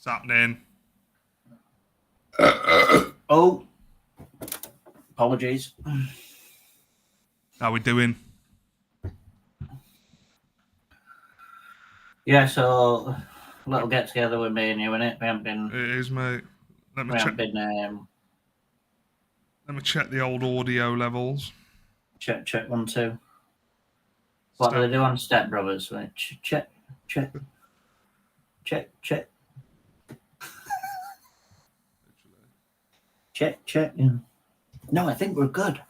What's happening? Oh, apologies. How we doing? Yeah, so a little get together with me and you, innit? We haven't been. It is, mate. Let me We check. haven't been. Let me check the old audio levels. Check 1 2. What do they do on Step Brothers? Check. Check. Yeah. No, I think we're good.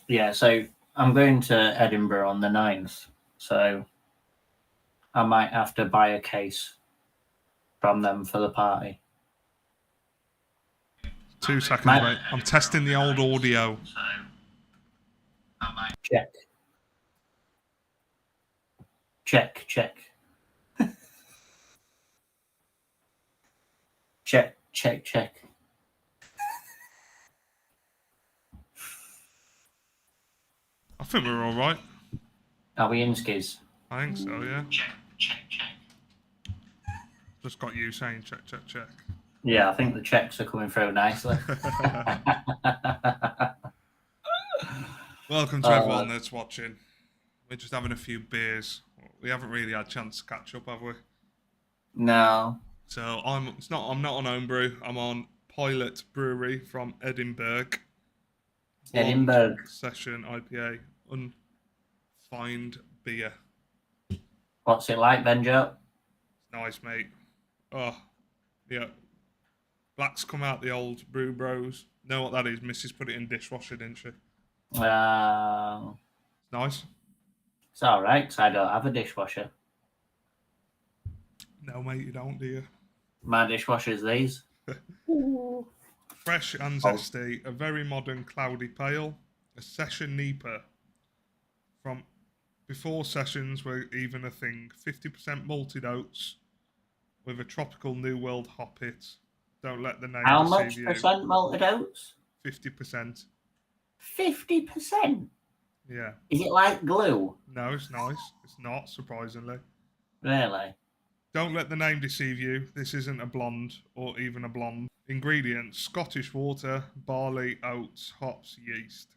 Yeah, so I'm going to Edinburgh on the 9th, so I might have to buy a case from them for the party. 2 seconds, mate. I'm testing the old audio. Check. check. check. I think we're all right. Are we in skis? I think so, yeah. Check. Just got you saying check. Yeah, I think the checks are coming through nicely. Welcome to everyone that's watching. We're just having a few beers. We haven't really had a chance to catch up, have we? No. So I'm not on Homebrew. I'm on Pilot Brewery from Edinburgh. Edinburgh. Session IPA. Unfined beer. What's it like, Benjo? Nice, mate. Oh, yeah. Black's come out the old Brew Bros. Know what that is? Mrs. put it in dishwasher, didn't she? Nice. It's all right, because I don't have a dishwasher. No, mate, you don't, do you? My dishwasher's these. Fresh and zesty, a very modern cloudy pale, a session Nipah from before sessions were even a thing. 50% malted oats with a tropical New World hop hit. Don't let the name How deceive much you. percent malted oats? 50%. 50%? Yeah. Is it like glue? No, it's nice. It's not, surprisingly. Really? Don't let the name deceive you. This isn't a blonde or even a blonde. Ingredients: Scottish water, barley, oats, hops, yeast.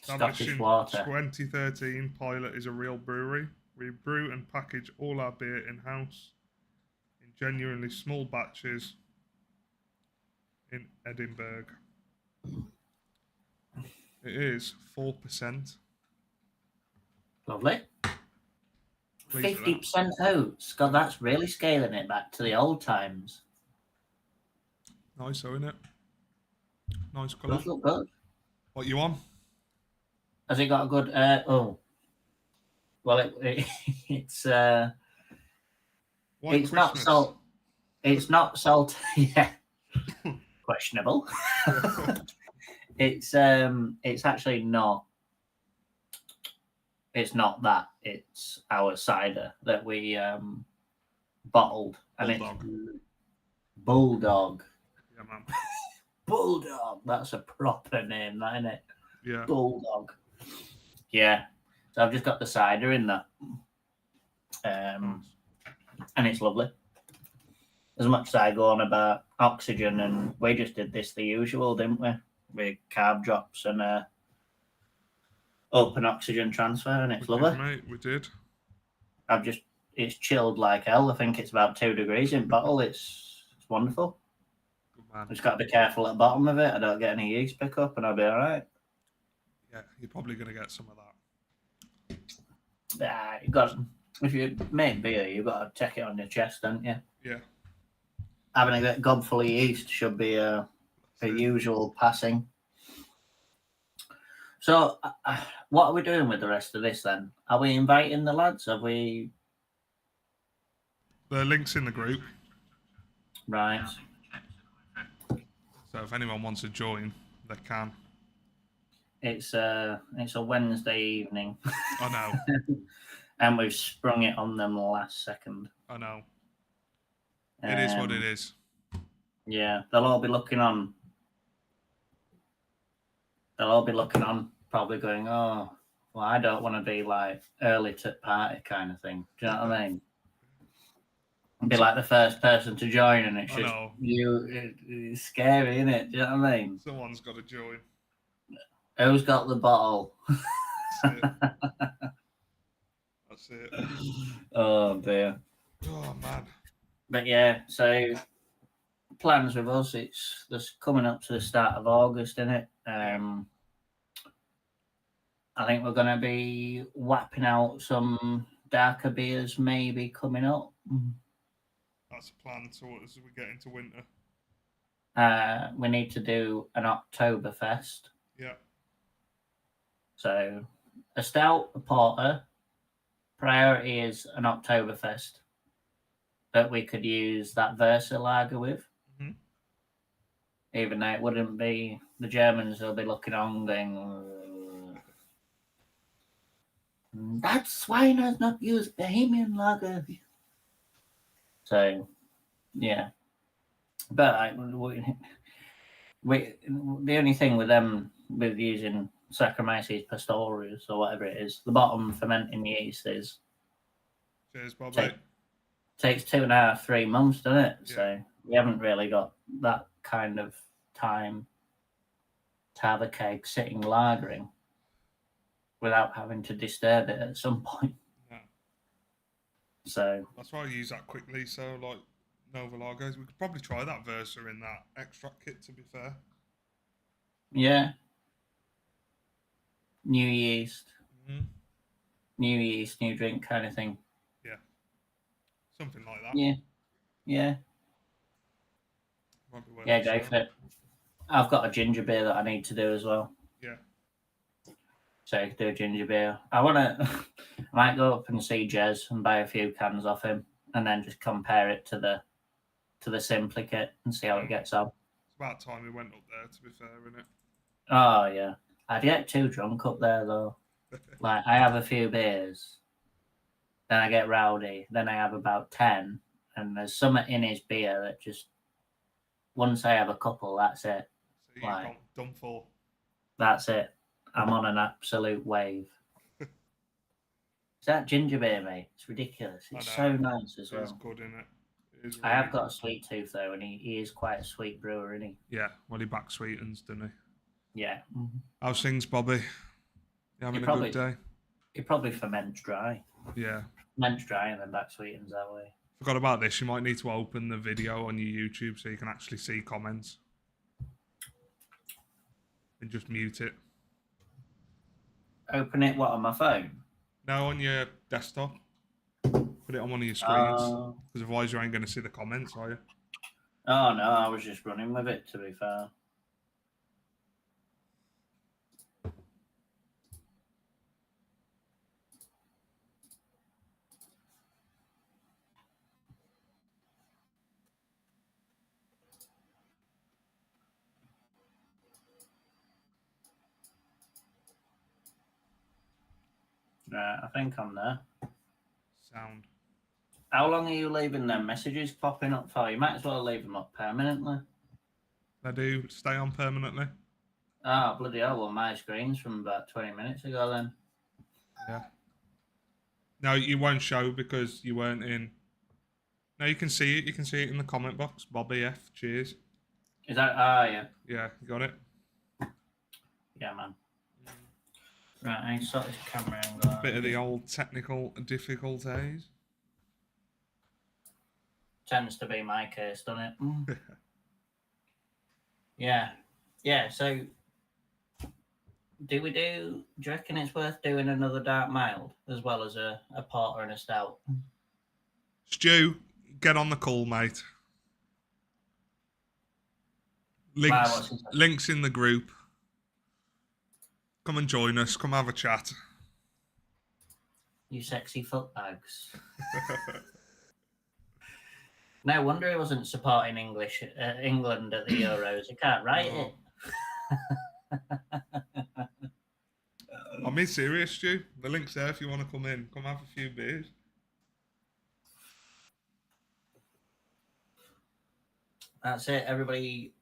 Scottish water. 2013, Pilot is a real brewery. We brew and package all our beer in-house in genuinely small batches in Edinburgh. It is 4%. Lovely. 50% oats. God, that's really scaling it back to the old times. Nice, though, isn't it? Nice colour. Does look good. What you on? Has it got a good? Well, it's White not Christmas. salt. It's not salt. Yeah, questionable. It's actually not. It's not that. It's our cider that we bottled, and Bulldog. it's Bulldog. Yeah, man. Bulldog. That's a proper name, that, isn't it? Yeah. Bulldog. Yeah. So I've just got the cider in that. Nice. And it's lovely. As much as I go on about oxygen, and we just did this the usual, didn't we? With carb drops and open oxygen transfer, and it's lovely. Mate, we did. It's chilled like hell. I think it's about 2 degrees in bottle. It's wonderful. Good man. Just got to be careful at the bottom of it. I don't get any yeast pickup, and I'll be all right. Yeah, you're probably going to get some of that. You got, if you make beer, you've got to check it on your chest, don't you? Yeah. Having a gob full of yeast should be a usual passing. So, what are we doing with the rest of this then? Are we inviting the lads? Have we? The link's in the group. Right. So if anyone wants to join, they can. It's a Wednesday evening. I know. And we've sprung it on them last second. I know. It is what it is. Yeah, they'll all be looking on. Probably going, oh, Well, I don't want to be like early to party kind of thing. Do you know what I mean? Be like the first person to join, and it's I just know. you. It's scary, isn't it? Do you know what I mean? Someone's got to join. Who's got the bottle? That's it. That's it. Oh dear. Oh man. But yeah, so plans with us. It's this coming up to the start of August, isn't it? I think we're going to be whapping out some darker beers, maybe coming up. That's a plan as we get into winter. We need to do an Oktoberfest. Yeah. So a stout, a porter. Priority is an Oktoberfest that we could use that Versa lager with. Mm-hmm. Even though it wouldn't be, the Germans will be looking on going, that swine has not used Bohemian lager. So, yeah. But the only thing with them, with using Saccharomyces pastorius or whatever it is, the bottom fermenting yeast is. Cheers, Bobby. Takes 2.5, 3 months, doesn't it? Yeah. So we haven't really got that kind of time to have a keg sitting lagering without having to disturb it at some point. Yeah. So that's why I use that quickly. So like Nova Lagos, we could probably try that Versa in that extract kit. To be fair. Yeah. New yeast. Mm-hmm. New yeast, new drink kind of thing. Yeah. Something like that. Yeah. Yeah. Might be worth Yeah, go for it. I've got a ginger beer that I need to do as well. Yeah. So I could do a ginger beer. I might go up and see Jez and buy a few cans off him, and then just compare it to the Simply kit and see how it gets on. It's about time we went up there. To be fair, isn't it? Oh yeah, I'd get too drunk up there though. Like I have a few beers, then I get rowdy, then I have about 10, and there's something in his beer that just once I have a couple, that's it. So you've got done for. That's it. I'm on an absolute wave. It's that ginger beer, mate. It's ridiculous. It's so nice as well. It's good, isn't it? It is I have got a sweet tooth though, and he is quite a sweet brewer, isn't he? Yeah, well, he back sweetens, doesn't he? Yeah. How's things, Bobby? You having a good day? He probably ferments dry. Yeah. Ferments dry and then back sweetens that way. Forgot about this. You might need to open the video on your YouTube so you can actually see comments. And just mute it. Open it, what, on my phone? No, on your desktop. Put it on one of your screens. Because otherwise you ain't going to see the comments, are you? Oh, no, I was just running with it, to be fair. Right, I think I'm there. Sound. How long are you leaving them messages popping up for? You might as well leave them up permanently. They do stay on permanently. Oh, bloody hell. Well, my screen's from about 20 minutes ago then. Yeah. No, you won't show because you weren't in. No, you can see it. You can see it in the comment box. Bobby F. Cheers. Is that? Ah, yeah. Yeah, you got it? Yeah, man. Right, I sort this camera angle out. Bit of the old technical difficulties. Tends to be my case, doesn't it? Yeah. Yeah, so do you reckon it's worth doing another dark mild as well as a porter and a stout? Stu, get on the call, mate. Links in the group. Come and join us. Come have a chat. You sexy footbags. No wonder he wasn't supporting England at the Euros. He can't write it. I'm being serious, Stu. The link's there if you want to come in. Come have a few beers. That's it. Everybody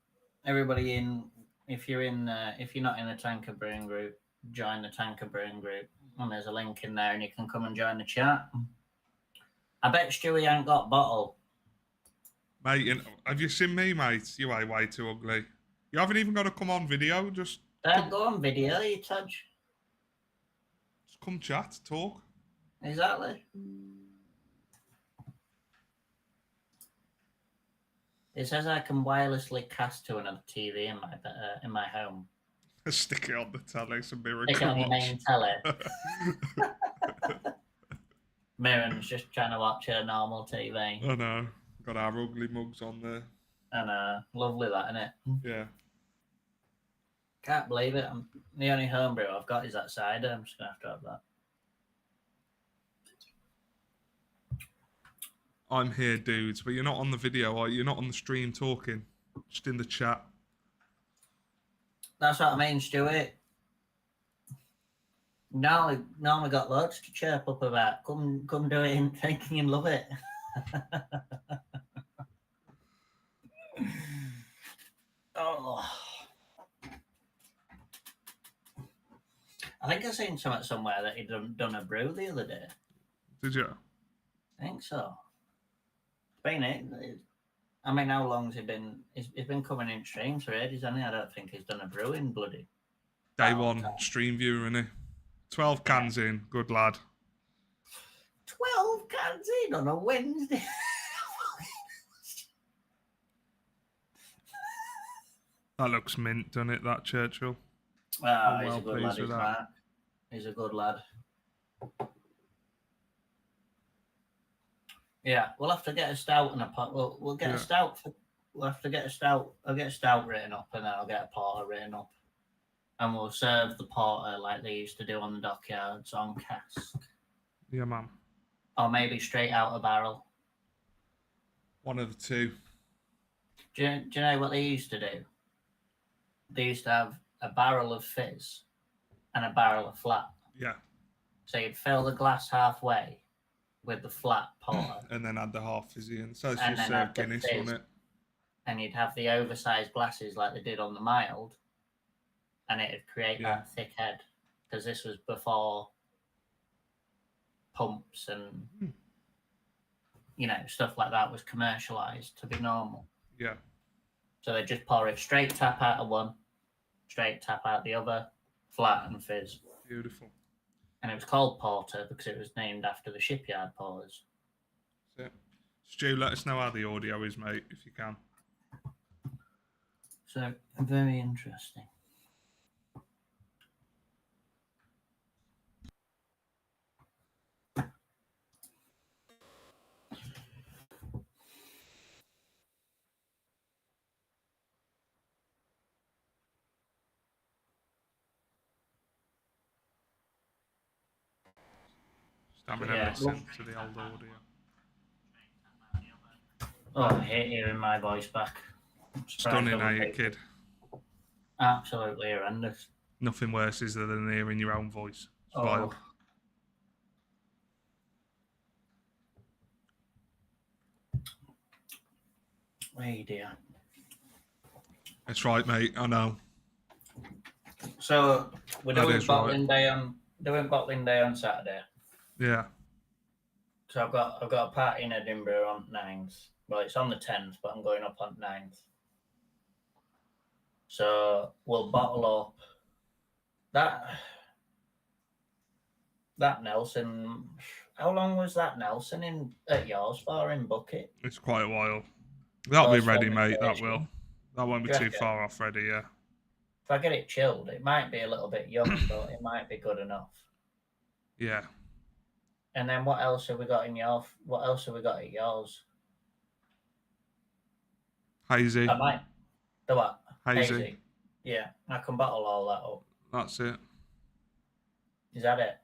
in. If you're not in the Tanker Brewing group, join the Tanker Brewing group. And there's a link in there, and you can come and join the chat. I bet Stewie ain't got bottle. Mate, have you seen me, mate? You are way too ugly. You haven't even got to come on video. Just Don't go on video, you touch. come chat, talk. Exactly. It says I can wirelessly cast to another TV in my home. Stick it on the telly, some miracle Stick it on the watch. main telly. Mirren's just trying to watch a normal TV. I know. Got our ugly mugs on there. And lovely that, innit? Yeah. Can't believe it. The only homebrew I've got is that cider. I'm just going to have that. I'm here, dudes, but you're not on the video, are you? You're not on the stream talking. Just in the chat. That's what I mean, Stuart. Now we got loads to chirp up about. Come do it in thinking and love it. Oh. I think I seen somewhere that he'd done a brew the other day. Did you? I think so. I mean, how long's he been? He's been coming in streams for ages, hasn't he? I don't think he's done a brewing bloody. Day one, stream viewer, innit? 12 cans in, good lad. 12 cans in on a Wednesday. That looks mint, doesn't it, that Churchill? Oh, he's a good lad, he's Mark. He's a good lad. Yeah, we'll have to get a stout and a pot. We'll get a stout. We'll have to get a stout. I'll get a stout written up, and then I'll get a porter written up, and we'll serve the porter like they used to do on the dockyards on cask. Yeah, man. Or maybe straight out a barrel. One of the two. Do you know what they used to do? They used to have a barrel of fizz and a barrel of flat. Yeah. So you'd fill the glass halfway with the flat porter. And then add the half fizzy in. So it's just Guinness, wasn't it? And you'd have the oversized glasses like they did on the mild. And it'd create that thick head. Because this was before pumps and, stuff like that was commercialized to be normal. Yeah. So they just pour it straight tap out of one, straight tap out the other, flat and fizz. Beautiful. And it was called porter because it was named after the shipyard porters. That's it. Stu, let us know how the audio is, mate, if you can. So, very interesting. Having a listen to the old audio. Oh, I hate hearing my voice back. Stunning, are you, kid? Absolutely horrendous. Nothing worse is there than hearing your own voice. It's vile. Hey dear. That's right, mate. I know. So we're doing bottling day on Saturday. Yeah. So I've got a party in Edinburgh on 9th. Well, it's on the 10th, but I'm going up on 9th. So we'll bottle up that Nelson. How long was that Nelson at yours for in bucket? It's quite a while. That'll be ready, mate. That will. That won't be too far off ready, yeah. If I get it chilled, it might be a little bit young, but it might be good enough. Yeah. And then what else have we got at yours? Hazy. The what? Hazy. Yeah, I can bottle all that up. That's it. Is that it?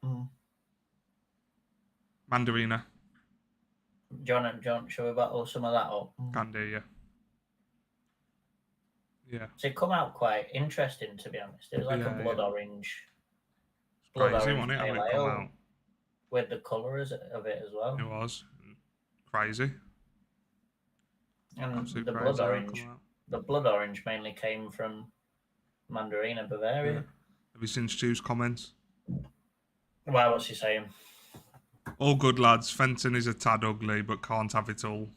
Mandarina. John, shall we bottle some of that up? Can do, yeah. Yeah. So it come out quite interesting, to be honest. It was like a blood orange. Blood crazy, wasn't it? How it come out. With the colour of it as well. It was. Crazy. And the blood orange mainly came from Mandarina, Bavaria. Have you seen Stu's comments? Why? What's he saying? All good, lads. Fenton is a tad ugly, but can't have it all.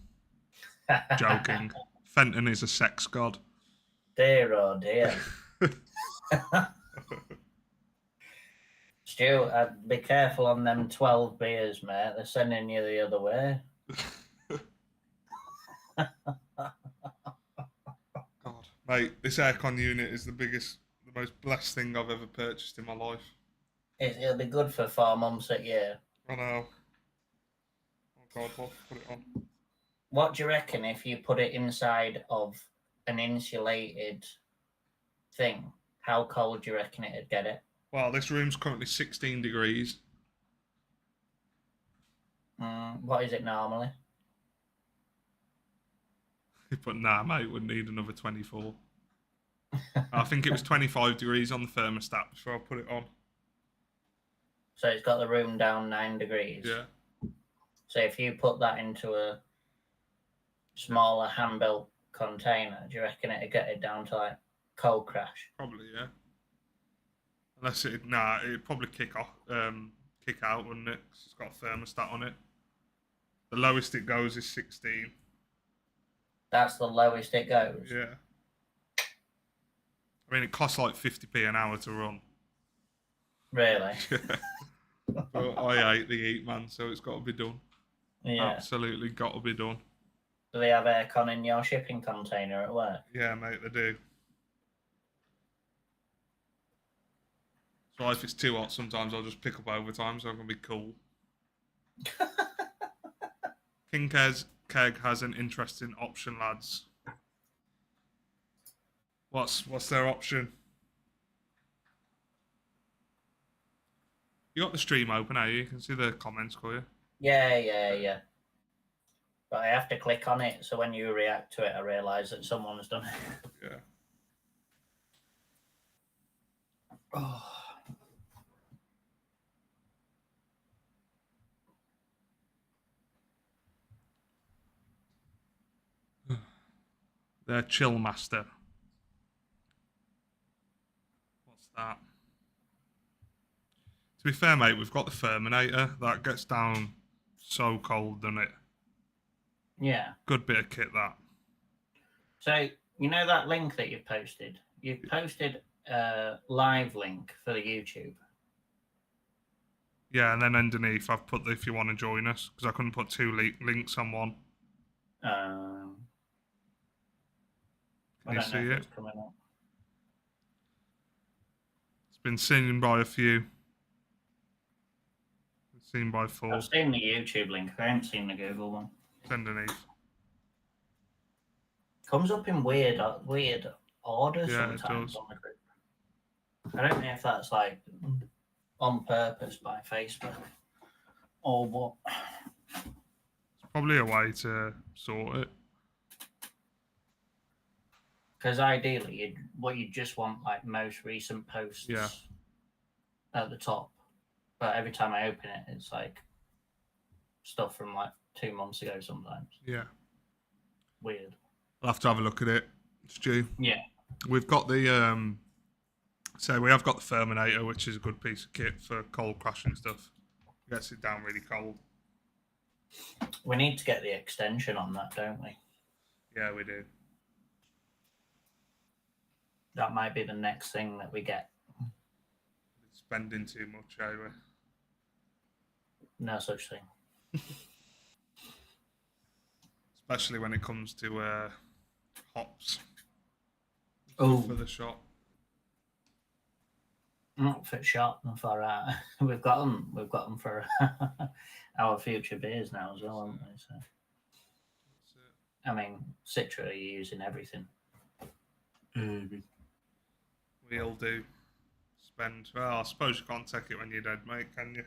Joking. Fenton is a sex god. Dear, oh dear. Stu, be careful on them 12 beers, mate. They're sending you the other way. God, mate, this aircon unit is the most blessed thing I've ever purchased in my life. It'll be good for 4 months a year. I know. Oh God, what? Put it on. What do you reckon if you put it inside of an insulated thing? How cold do you reckon it'd get it? Well, this room's currently 16 degrees. What is it normally? But nah, mate, would need another 24. I think it was 25 degrees on the thermostat before I put it on. So it's got the room down 9 degrees. Yeah. So if you put that into a smaller hand-built container, do you reckon it'd get it down to like cold crash? Probably, yeah. Unless it'd probably kick out, wouldn't it? 'Cause it's got a thermostat on it. The lowest it goes is 16. That's the lowest it goes? Yeah. I mean, it costs like 50p an hour to run. Really? Yeah. But I hate the heat, man, so it's got to be done. Yeah. Absolutely got to be done. Do they have aircon in your shipping container at work? Yeah, mate, they do. So if it's too hot, sometimes I'll just pick up overtime so I can be cool. King Keg has an interesting option, lads. What's their option? You got the stream open, eh? You can see the comments, can you? Yeah. But I have to click on it, so when you react to it, I realise that someone's done it. Yeah. Oh. Their chill master. What's that? To be fair, mate, we've got the Ferminator. That gets down so cold, doesn't it? Yeah. Good bit of kit, that. So, you know that link that you posted? You posted a live link for the YouTube. Yeah, and then underneath I've put the if you want to join us, because I couldn't put two links on one. Can you see it? It's been seen by a few. It's seen by 4. I've seen the YouTube link. I haven't seen the Google one. It's underneath. Comes up in weird order Yeah, it sometimes does. on the group. I don't know if that's like on purpose by Facebook or what. It's probably a way to sort it. Because ideally, you just want like most recent posts at the top. But every time I open it, it's like stuff from like 2 months ago sometimes. Yeah. Weird. I'll have to have a look at it, Stu. Yeah. We've got the we have got the Ferminator, which is a good piece of kit for cold crashing stuff. It gets it down really cold. We need to get the extension on that, don't we? Yeah, we do. That might be the next thing that we get. It's spending too much, anyway. No such thing. Especially when it comes to hops. Oh, For the shop. not for shop and for we've got them for our future beers now as well, haven't we? So, I mean, Citra are using everything. We all do spend. Well, I suppose you can't take it when you're dead, mate, can you?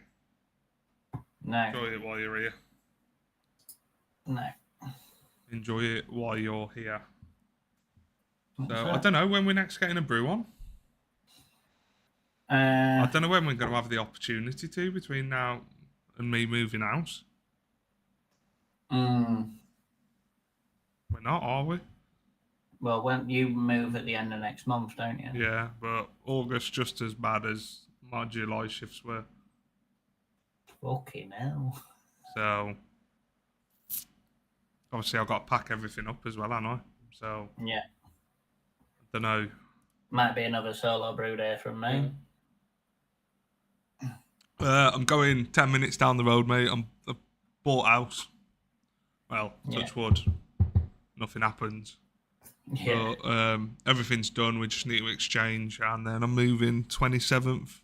No. Enjoy it while you're here. No. Enjoy it while you're here. So, I don't know when we're next getting a brew on. I don't know when we're going to have the opportunity to between now and me moving house. We're not, are we? Well, when you move at the end of next month, don't you? Yeah, but August just as bad as my July shifts were. Fucking hell. So obviously I've got to pack everything up as well, haven't I? So Yeah. I don't know. Might be another solo brew day from me. I'm going 10 minutes down the road, mate. I bought a house. Well, Yeah. touch wood. Nothing happens. Yeah. But everything's done. We just need to exchange, and then I'm moving 27th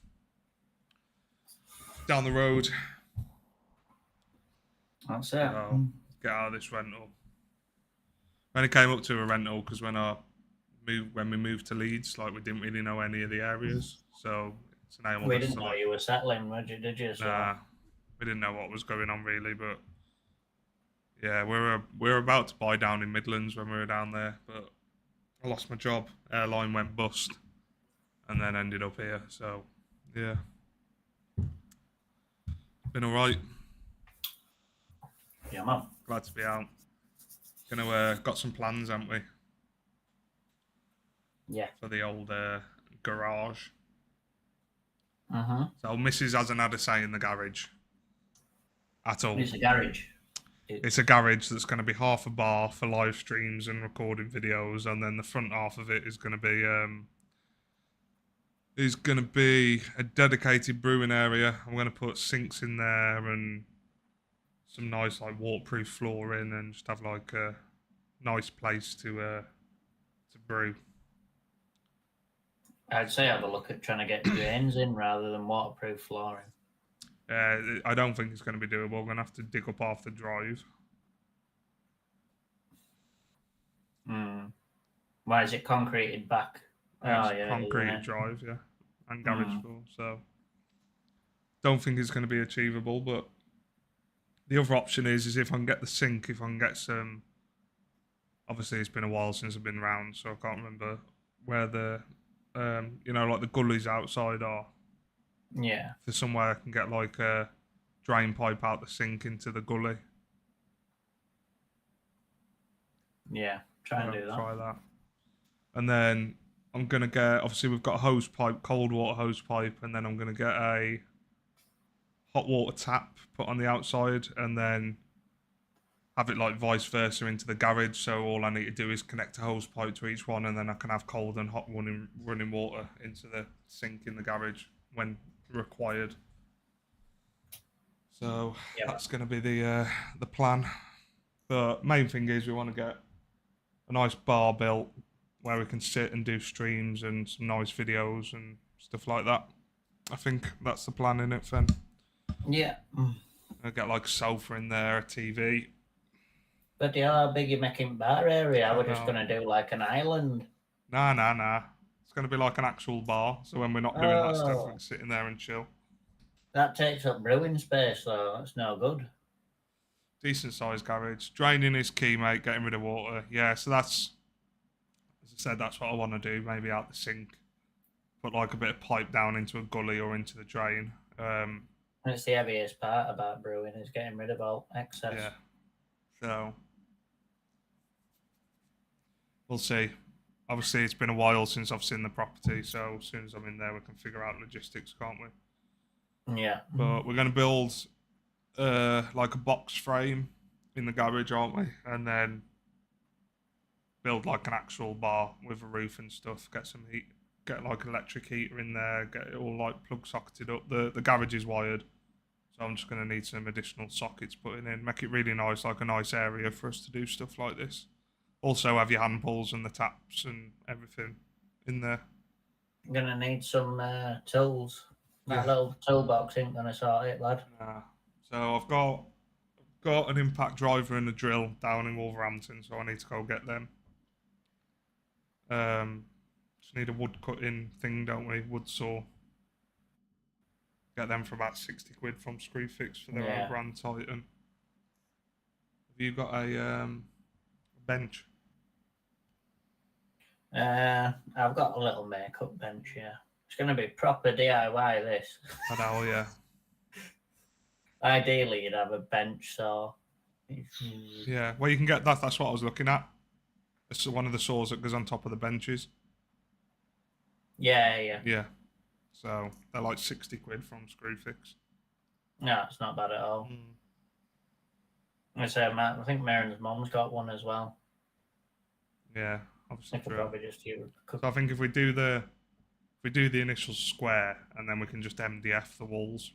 down the road. That's it. So get out of this rental. When it came up to a rental, because when we moved to Leeds, like we didn't really know any of the areas, so it's enabled We us didn't to know like. you were settling, did you? So. Nah, we didn't know what was going on really, but yeah, we were about to buy down in Midlands when we were down there, but I lost my job. Airline went bust, and then ended up here. So yeah, been alright. Yeah, man. Glad to be out. Got some plans, haven't we? Yeah. For the old garage. Uh-huh. So Mrs. hasn't had a say in the garage at all. It's a garage. It's a garage that's going to be half a bar for live streams and recording videos, and then the front half of it is going to be a dedicated brewing area. I'm going to put sinks in there and some nice like waterproof flooring, and just have like a nice place to brew. I'd say have a look at trying to get drains in rather than waterproof flooring. I don't think it's going to be doable. We're going to have to dig up half the drive. Why is it concreted back? It's concrete drive, yeah, and garage floor. So don't think it's going to be achievable. But the other option is if I can get the sink, if I can get some. Obviously, it's been a while since I've been round, so I can't remember where the, like the gullies outside are. Yeah. If there's somewhere I can get like a drain pipe out the sink into the gully. Yeah, try and do that. Try that. And then I'm going to get, obviously we've got a hose pipe, cold water hose pipe, and then I'm going to get a hot water tap put on the outside, and then have it like vice versa into the garage. So all I need to do is connect a hose pipe to each one, and then I can have cold and hot running water into the sink in the garage when required. So that's going to be the plan. The main thing is we want to get a nice bar built where we can sit and do streams and some nice videos and stuff like that. I think that's the plan, innit, Fen? Yeah. I'll get like a sofa in there, a TV. But how big you making bar area? We're just going to do like an island. Nah. It's going to be like an actual bar. So when we're not doing that stuff, we can sit in there and chill. That takes up brewing space, though. That's no good. Decent sized garage. Draining is key, mate. Getting rid of water. Yeah, so that's, as I said, that's what I want to do. Maybe out the sink. Put like a bit of pipe down into a gully or into the drain. It's the heaviest part about brewing is getting rid of all excess. Yeah. So we'll see. Obviously, it's been a while since I've seen the property, so as soon as I'm in there, we can figure out logistics, can't we? Yeah. But we're going to build like a box frame in the garage, aren't we? And then build like an actual bar with a roof and stuff. Get some heat. Get like an electric heater in there. Get it all like plug socketed up. The garage is wired, so I'm just going to need some additional sockets putting in. Make it really nice, like a nice area for us to do stuff like this. Also have your hand pulls and the taps and everything in there. I'm going to need some tools. That little toolbox ain't going to sort it, lad. Nah. So I've got an impact driver and a drill down in Wolverhampton, so I need to go get them. Just need a wood cutting thing, don't we? Wood saw. Get them for about 60 quid from Screwfix for their own Grand Titan. Have you got a bench? I've got a little makeup bench, yeah. It's going to be proper DIY, this. I know, yeah. Ideally, you'd have a bench, so... Yeah, well, you can get that. That's what I was looking at. It's one of the saws that goes on top of the benches. Yeah. Yeah. So they're like 60 quid from Screwfix. No, it's not bad at all. I say, I think Marin's mum's got one as well. Yeah, obviously I could true. probably just use. So I think if we do the initial square and then we can just MDF the walls.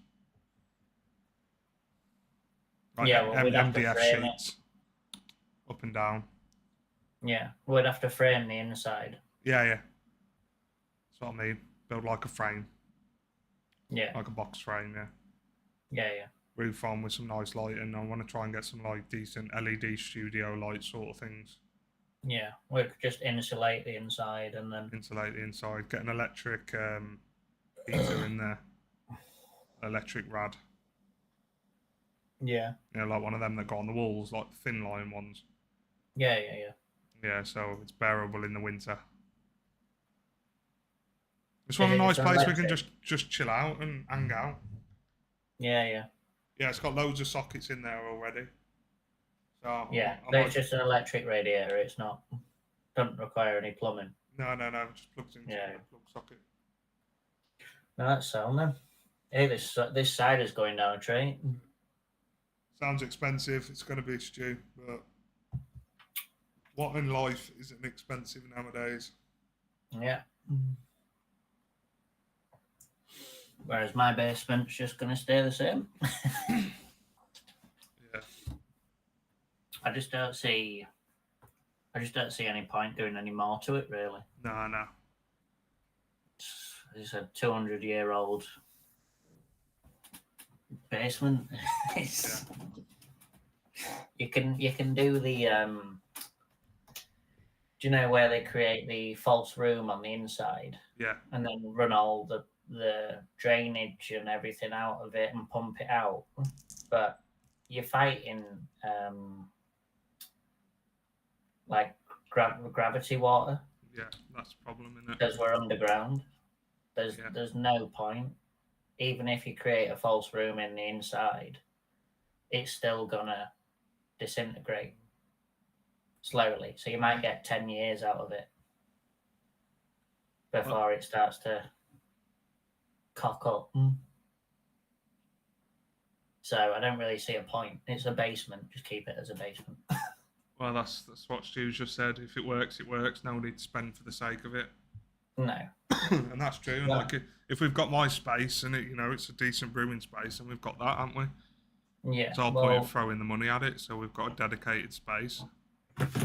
Like Yeah, well, we'd have to MDF frame sheets up and down. Yeah, we'd have to frame the inside. Yeah. That's what I mean. Build like a frame. Yeah. Like a box frame, yeah. Yeah. Roof on with some nice lighting. I want to try and get some like decent LED studio light sort of things. Yeah, we could just insulate the inside and then insulate the inside. Get an electric heater in there. Electric rad. Yeah. Like one of them that go on the walls, like the thin line ones. Yeah. Yeah, so it's bearable in the winter. It's one of the nice place we can just chill out and hang out. Yeah. Yeah, it's got loads of sockets in there already. So yeah, it's just an electric radiator. It's not doesn't require any plumbing. No. Just plugs into the plug socket. No, that's sound then. Hey, this side is going down a tree. Sounds expensive. It's going to be a stew, but what in life isn't expensive nowadays? Yeah. Whereas my basement's just going to stay the same. Yeah. I just don't see any point doing any more to it, really. No. It's a 200-year-old basement. You can do the do you know where they create the false room on the inside? Yeah. And then run all the drainage and everything out of it and pump it out. But you're fighting like gravity water. Yeah, that's a problem, isn't it? Because we're underground. There's no point. Even if you create a false room in the inside, it's still gonna disintegrate slowly. So you might get 10 years out of it before it starts to cock up. So I don't really see a point. It's a basement. Just keep it as a basement. Well, that's what Stu just said. If it works, it works. No need to spend for the sake of it. No. And that's true. Yeah. Like if we've got my space and it's a decent brewing space, and we've got that, haven't we? Yeah. So I'll point of throwing the money at it. So we've got a dedicated space.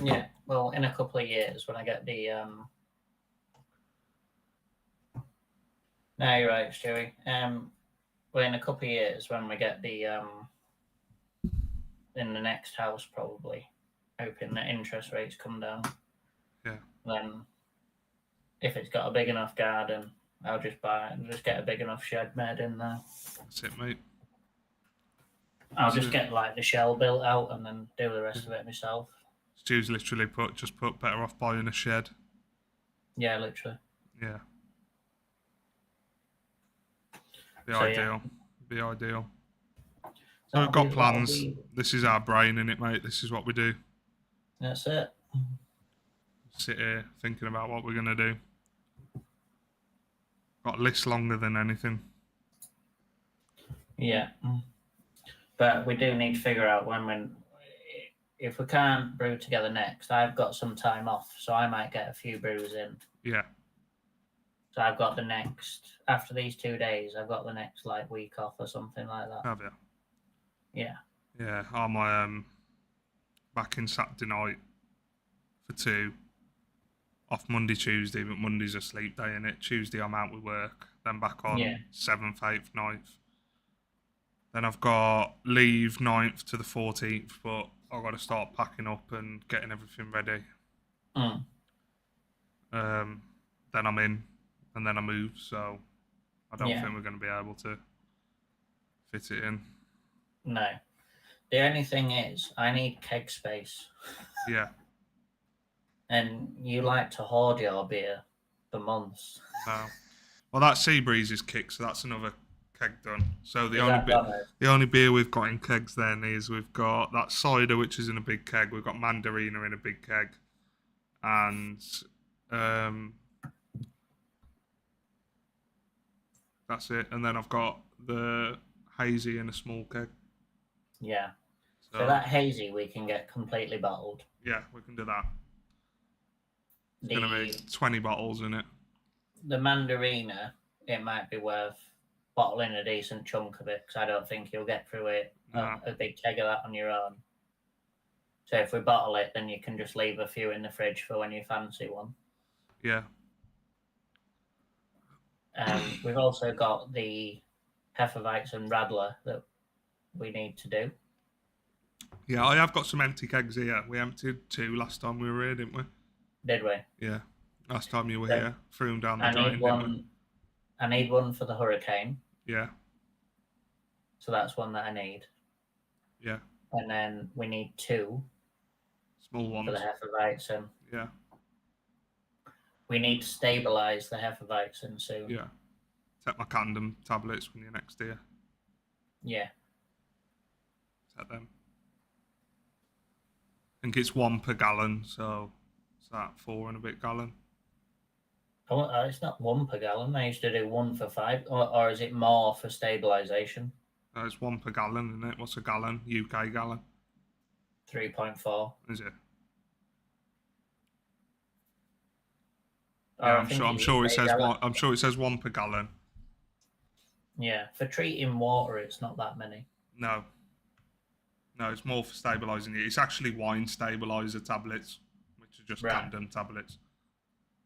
Yeah. Well, in a couple of years, when I get the No, you're right, Stewie. Well, in a couple of years, when we get the in the next house, probably hoping that interest rates come down. Yeah. Then, if it's got a big enough garden, I'll just buy it and just get a big enough shed made in there. That's it, mate. I'll just get like the shell built out and then do the rest of it myself. Stu's literally put better off buying a shed. Yeah, literally. Yeah. Be ideal. So we've got plans. This is our brain, in it, mate. This is what we do. That's it. Sit here thinking about what we're gonna do. Got a list longer than anything. Yeah. But we do need to figure out if we can't brew together next, I've got some time off, so I might get a few brews in. Yeah. So I've got after these 2 days, I've got the next week off or something like that. Have you? Yeah. Yeah. I'm back in Saturday night for 2. Off Monday, Tuesday, but Monday's a sleep day, innit? Tuesday I'm out with work. Then back on 7th, 8th, 9th. Then I've got leave 9th to the 14th, but I've got to start packing up and getting everything ready. Then I'm in, and then I move, so I don't think we're going to be able to fit it in. No. The only thing is, I need keg space. Yeah. And you like to hoard your beer for months. No. Well, that Seabreeze is kicked, so that's another keg done. So the only beer we've got in kegs then is we've got that cider, which is in a big keg. We've got Mandarina in a big keg. and that's it. And then I've got the hazy in a small keg. Yeah. So So that hazy we can get completely bottled. yeah, we can do that. It's The going to be 20 bottles in it. the mandarina, it might be worth bottling a decent chunk of it because I don't think you'll get through it No. a big keg of that on your own. So if we bottle it, then you can just leave a few in the fridge for when you fancy one. Yeah. We've also got the Hefeweizen Radler that we need to do. Yeah, I have got some empty kegs here. We emptied 2 last time we were here, didn't we? Did we? Yeah. Last time you were So here, threw them down the I drain, need didn't one. I need one for the Hurricane. we? Yeah. So that's one that I need. Yeah. And then we need 2 Small for the ones. Hefeweizen. Yeah. We need to stabilise the Hefeweizen soon. Yeah. Take my Candom tablets when you're next here. Yeah. Take them. I think it's 1 per gallon, so it's that 4 and a bit gallon. Oh, it's not 1 per gallon. I used to do 1 for 5. Or is it more for stabilisation? It's 1 per gallon, isn't it? What's a gallon? UK gallon. 3.4. Is it? Or Yeah, I I'm think sure. I'm sure it says gallon. 1. I'm sure it says 1 per gallon. Yeah, for treating water, it's not that many. No. No, it's more for stabilising it. It's actually wine stabiliser tablets, which are just Right. Candom tablets.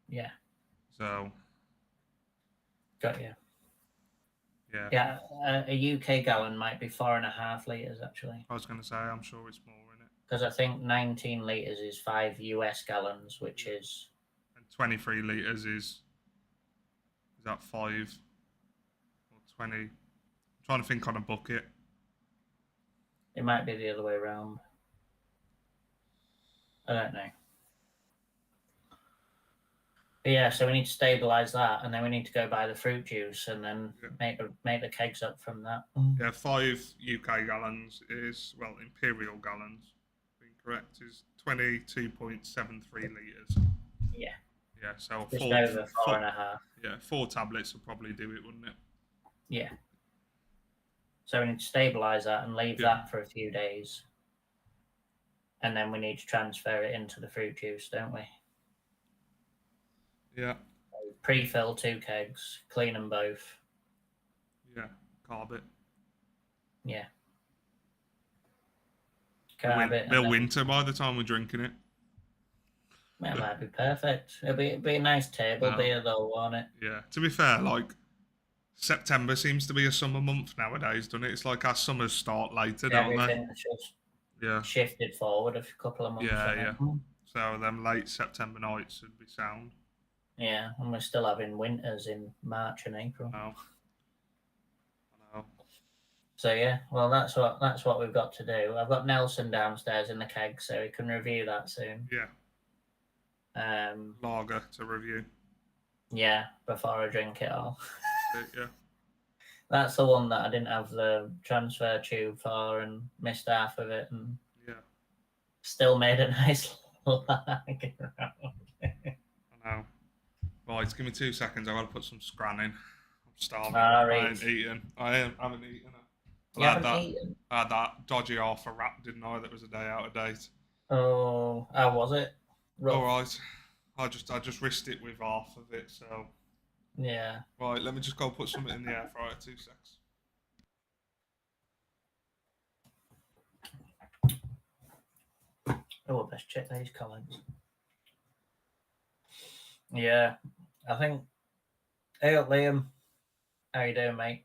Yeah, So got you. yeah. Yeah, a UK gallon might be 4.5 litres actually. I was going to say, I'm sure it's more in it. Because I think 19 litres is 5 US gallons, which is. And 23 litres is that 5 or 20? I'm trying to think on a bucket. It might be the other way around. I don't know. But yeah, so we need to stabilise that, and then we need to go buy the fruit juice, and then make the kegs up from that. Yeah, 5 UK gallons is, well, imperial gallons, being correct, is 22.73 litres. Yeah. Yeah, so Just 4, over 4.5. Yeah, 4 tablets would probably do it, wouldn't it? Yeah. So we need to stabilise that and leave that for a few days. And then we need to transfer it into the fruit juice, don't we? Yeah. Pre-fill 2 kegs, clean them both. Yeah, carb it. Yeah. They'll winter by the time we're drinking it. That might be perfect. It'll be a nice table beer though, won't it? Yeah. To be fair, like September seems to be a summer month nowadays, doesn't it? It's like our summers start later, don't they? Everything's just shifted forward a couple of months. Yeah. So them late September nights would be sound. Yeah, and we're still having winters in March and April. I know. So yeah, well that's what we've got to do. I've got Nelson downstairs in the keg, so we can review that soon. Yeah. Lager to review. Yeah, before I drink it all. Yeah. That's the one that I didn't have the transfer tube for and missed half of it, and still made a nice lager. I know. Right, give me 2 seconds. I've got to put some scran in. I'm starving. All right. I ain't eaten. I haven't eaten it. You haven't eaten? I had that dodgy half a wrap, didn't I? That was a day out of date. Oh, how was it? Rough. All right. I just risked it with half of it, so. Yeah. Right, let me just go put something in the air fryer. 2 secs. Oh, best check these comments. Yeah, I think. Hey up, Liam. How you doing, mate?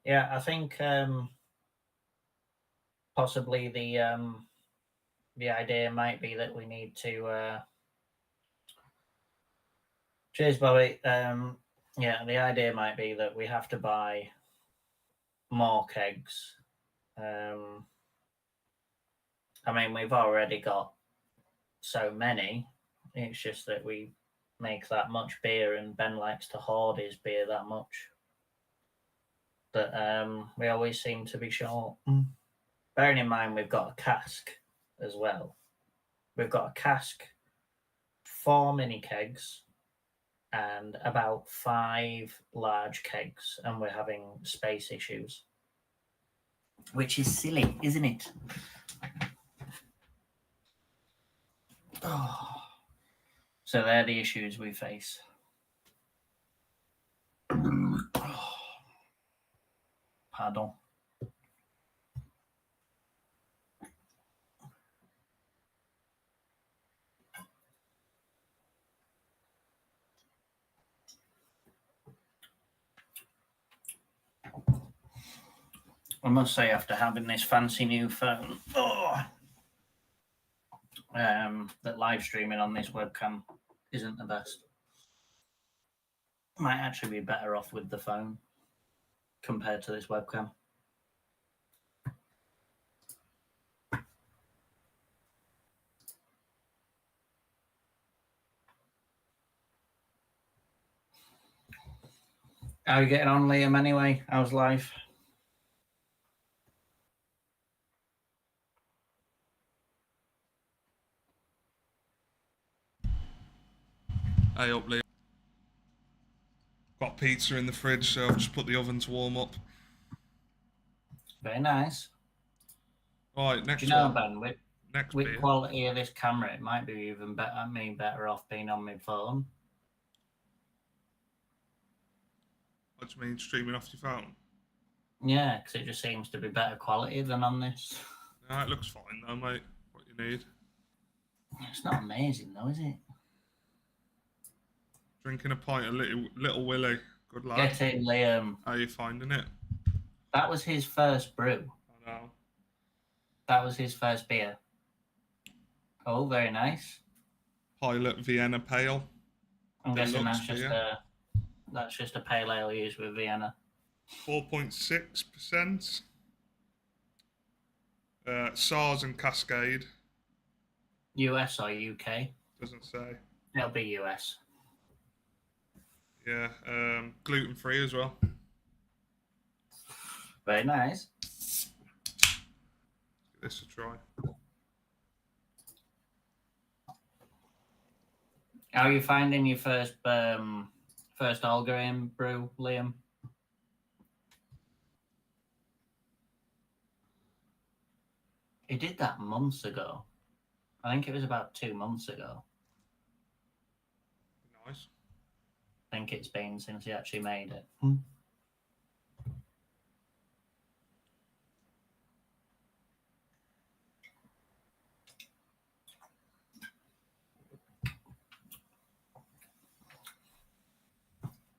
Yeah, I think possibly the idea might be that we need to. Cheers, Bobby. Yeah, the idea might be that we have to buy more kegs. I mean, we've already got so many. It's just that we make that much beer, and Ben likes to hoard his beer that much. That we always seem to be short. Bearing in mind, we've got a cask as well. We've got a cask 4 mini kegs and about 5 large kegs, and we're having space issues, which is silly, isn't it? Oh. So they're the issues we face. Oh. Pardon. I must say, after having this fancy new phone, that live streaming on this webcam isn't the best. Might actually be better off with the phone compared to this webcam. How are you getting on, Liam, anyway? How's life? Hey up, Liam. Got pizza in the fridge, so I've just put the oven to warm up. Very nice. Right, next Do you know, one. Ben, Next with beer. quality of this camera, it might be even better off being on my phone. What do you mean, streaming off your phone? Yeah, because it just seems to be better quality than on this. No, it looks fine though, mate. What you need. It's not amazing though, is it? Drinking a pint of Little Willie. Good lad. Get in, Liam. How are you finding it? That was his first brew. I know. That was his first beer. Oh, very nice. Pilot Vienna Pale. I'm guessing Deluxe that's just a pale ale used with Vienna. 4.6%. SARS and Cascade. US or UK? Doesn't say. It'll be US. Yeah. Gluten free as well. Very nice. Give this a try. How are you finding your first All Grain brew, Liam? He did that months ago. I think it was about 2 months ago. Nice. I think it's been since he actually made it.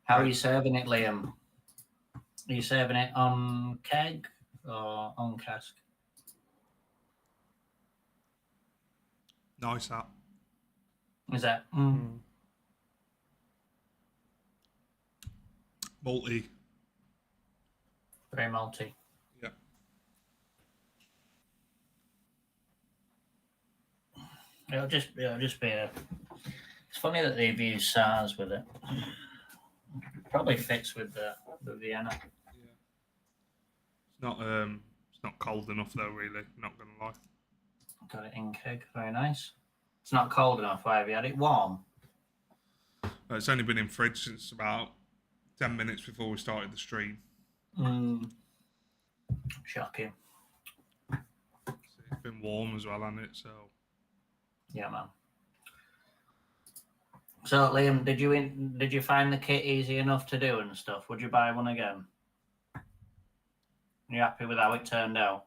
How are you serving it, Liam? Are you serving it on keg or on cask? Nice that. Is that Malty. very malty? Yeah. It'll just be a. It's funny that they've used SARS with it. Probably fits with the Vienna. Yeah. It's not cold enough though, really. Not gonna lie. Got it in keg. Very nice. It's not cold enough. Why have you had it warm? It's only been in fridge since about 10 minutes before we started the stream. Shocking. It's been warm as well, hasn't it? So. Yeah, man. So, Liam, did you find the kit easy enough to do and stuff? Would you buy one again? You happy with how it turned out?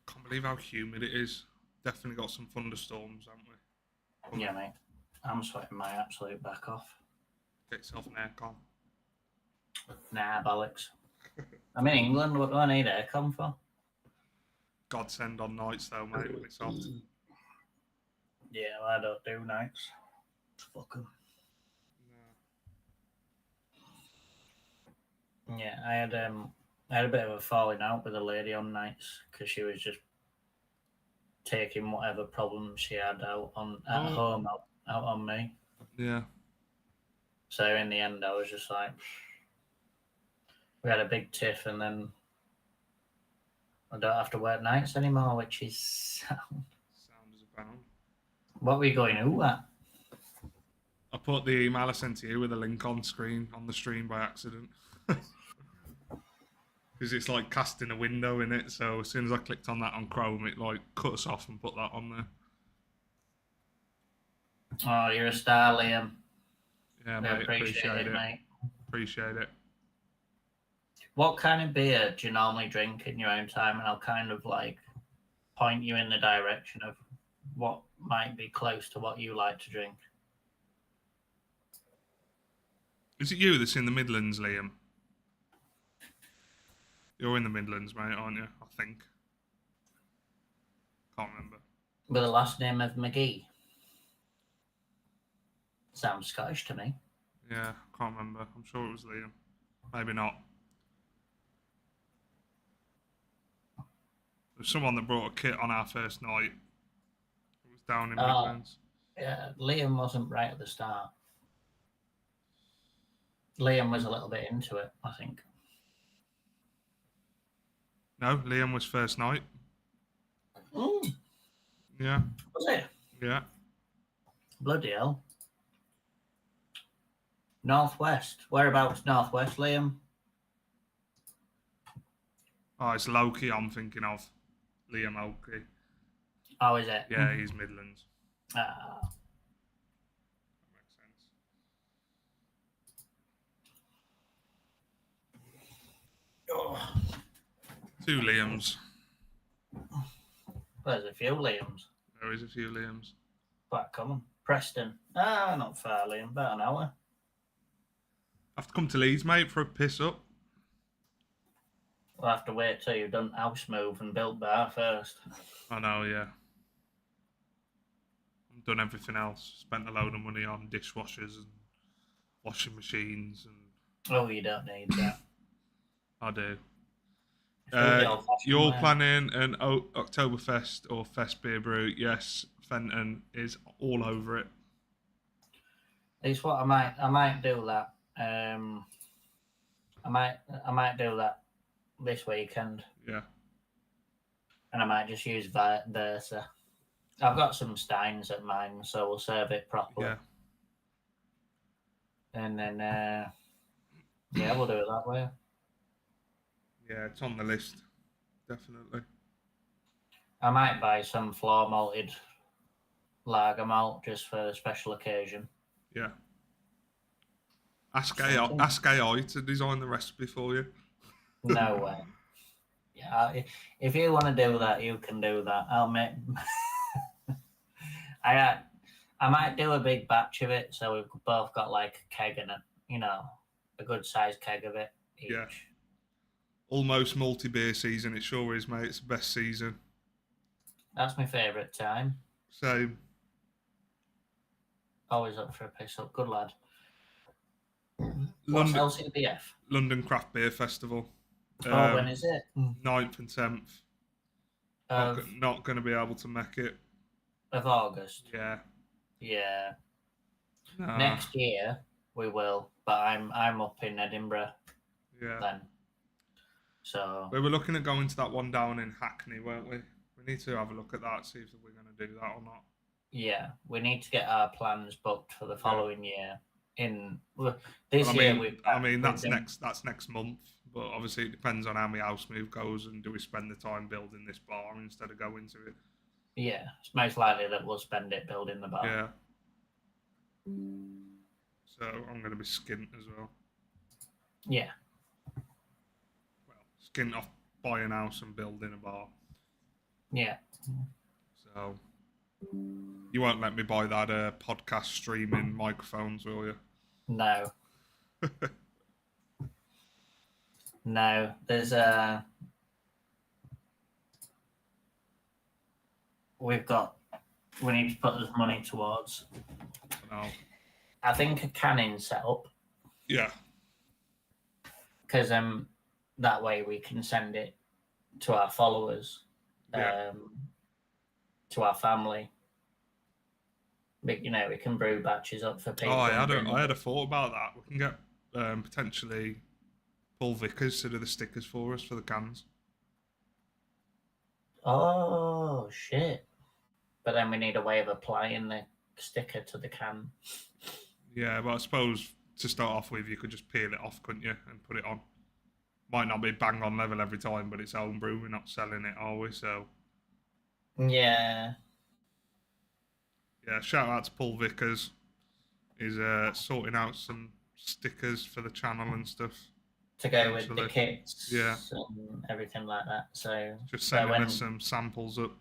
Can't believe how humid it is. Definitely got some thunderstorms, haven't we? Yeah, mate. I'm sweating my absolute back off. Get yourself an aircon. Nah, bollocks. I'm in England. What do I need aircon for? Godsend on nights though, mate, when it's hot. Yeah, well, I don't do nights. Fuck 'em. No. Yeah, I had a bit of a falling out with a lady on nights because she was just taking whatever problems she had out on home out on me. Yeah. So in the end, I was just like, we had a big tiff, and then I don't have to work nights anymore, which is sound. Sound as a pound. What were you going ooh at? I put the email I sent to you with a link on screen on the stream by accident. Because it's like casting a window in it, so as soon as I clicked on that on Chrome, it like cut us off and put that on there. Oh, you're a star, Liam. Yeah, I mate, appreciate it, mate. Appreciate it. What kind of beer do you normally drink in your own time? And I'll kind of like point you in the direction of what might be close to what you like to drink. Is it you that's in the Midlands, Liam? You're in the Midlands, mate, aren't you? I think. Can't remember. With the last name of McGee. Sounds Scottish to me. Yeah, can't remember. I'm sure it was Liam. Maybe not. There's someone that brought a kit on our first night. It was down in Midlands. Yeah, Liam wasn't right at the start. Liam was a little bit into it, I think. No, Liam was first night. Mm. Yeah. Was it? Yeah. Bloody hell. Northwest. Whereabouts Northwest, Liam? Oh, it's Loki I'm thinking of. Liam Oakley. Oh, is it? Yeah, he's Midlands. Ah. That makes sense. Oh. Two Liams. There's a few Liams. There is a few Liams. Quite common. Preston. Ah, not far, Liam. About an hour. Have to come to Leeds, mate, for a piss up. We'll have to wait till you've done house move and built bar first. I know, yeah. I've done everything else. Spent a load of money on dishwashers and washing machines and. Oh, you don't need that. I do. You're You're planning an Oktoberfest or Fest beer brew? Yes, Fenton is all over it. It's what I might do that. I might do that this weekend. Yeah. And I might just use Versa. I've got some Steins at mine, so we'll serve it properly. Yeah. And then, yeah, we'll do it that way. Yeah, it's on the list. Definitely. I might buy some floor malted lager malt just for a special occasion. Yeah. Ask AI to design the recipe for you. No way. Yeah, if you want to do that, you can do that. I'll make. I might do a big batch of it, so we've both got like a keg in it, a good sized keg of it each. Yeah. Almost multi-beer season. It sure is, mate. It's the best season. That's my favourite time. Same. Always up for a piss up. Good lad. London, What's LCBF? London Craft Beer Festival. When is it? 9th and 10th. Not going to be able to make it. Of August? Yeah. Yeah. Next year we will, but I'm up in Edinburgh. Yeah. Then. So. We were looking at going to that one down in Hackney, weren't we? We need to have a look at that, see if we're going to do that or not. Yeah, we need to get our plans booked for the following year. That's next month, but obviously it depends on how my house move goes and do we spend the time building this bar instead of going to it. Yeah, it's most likely that we'll spend it building the bar. Yeah. So I'm going to be skint as well. Yeah. Well, skint off buying a house and building a bar. Yeah. So you won't let me buy that podcast streaming microphones, will you? No. No, there's we need to put this money towards. No. I think a canning setup. Yeah. Because that way we can send it to our followers, Yeah. to our family. But, we can brew batches up for people. Oh, I and had a, bring I them. had a thought about that. We can get potentially Paul Vickers to do the stickers for us for the cans. Oh shit! But then we need a way of applying the sticker to the can. Yeah, but I suppose to start off with, you could just peel it off, couldn't you, and put it on. Might not be bang on level every time, but it's homebrew. We're not selling it, are we? So Yeah. yeah, shout out to Paul Vickers. He's sorting out some stickers for the channel and stuff. To go with the kits Yeah. and everything like that. So just sending us some samples up.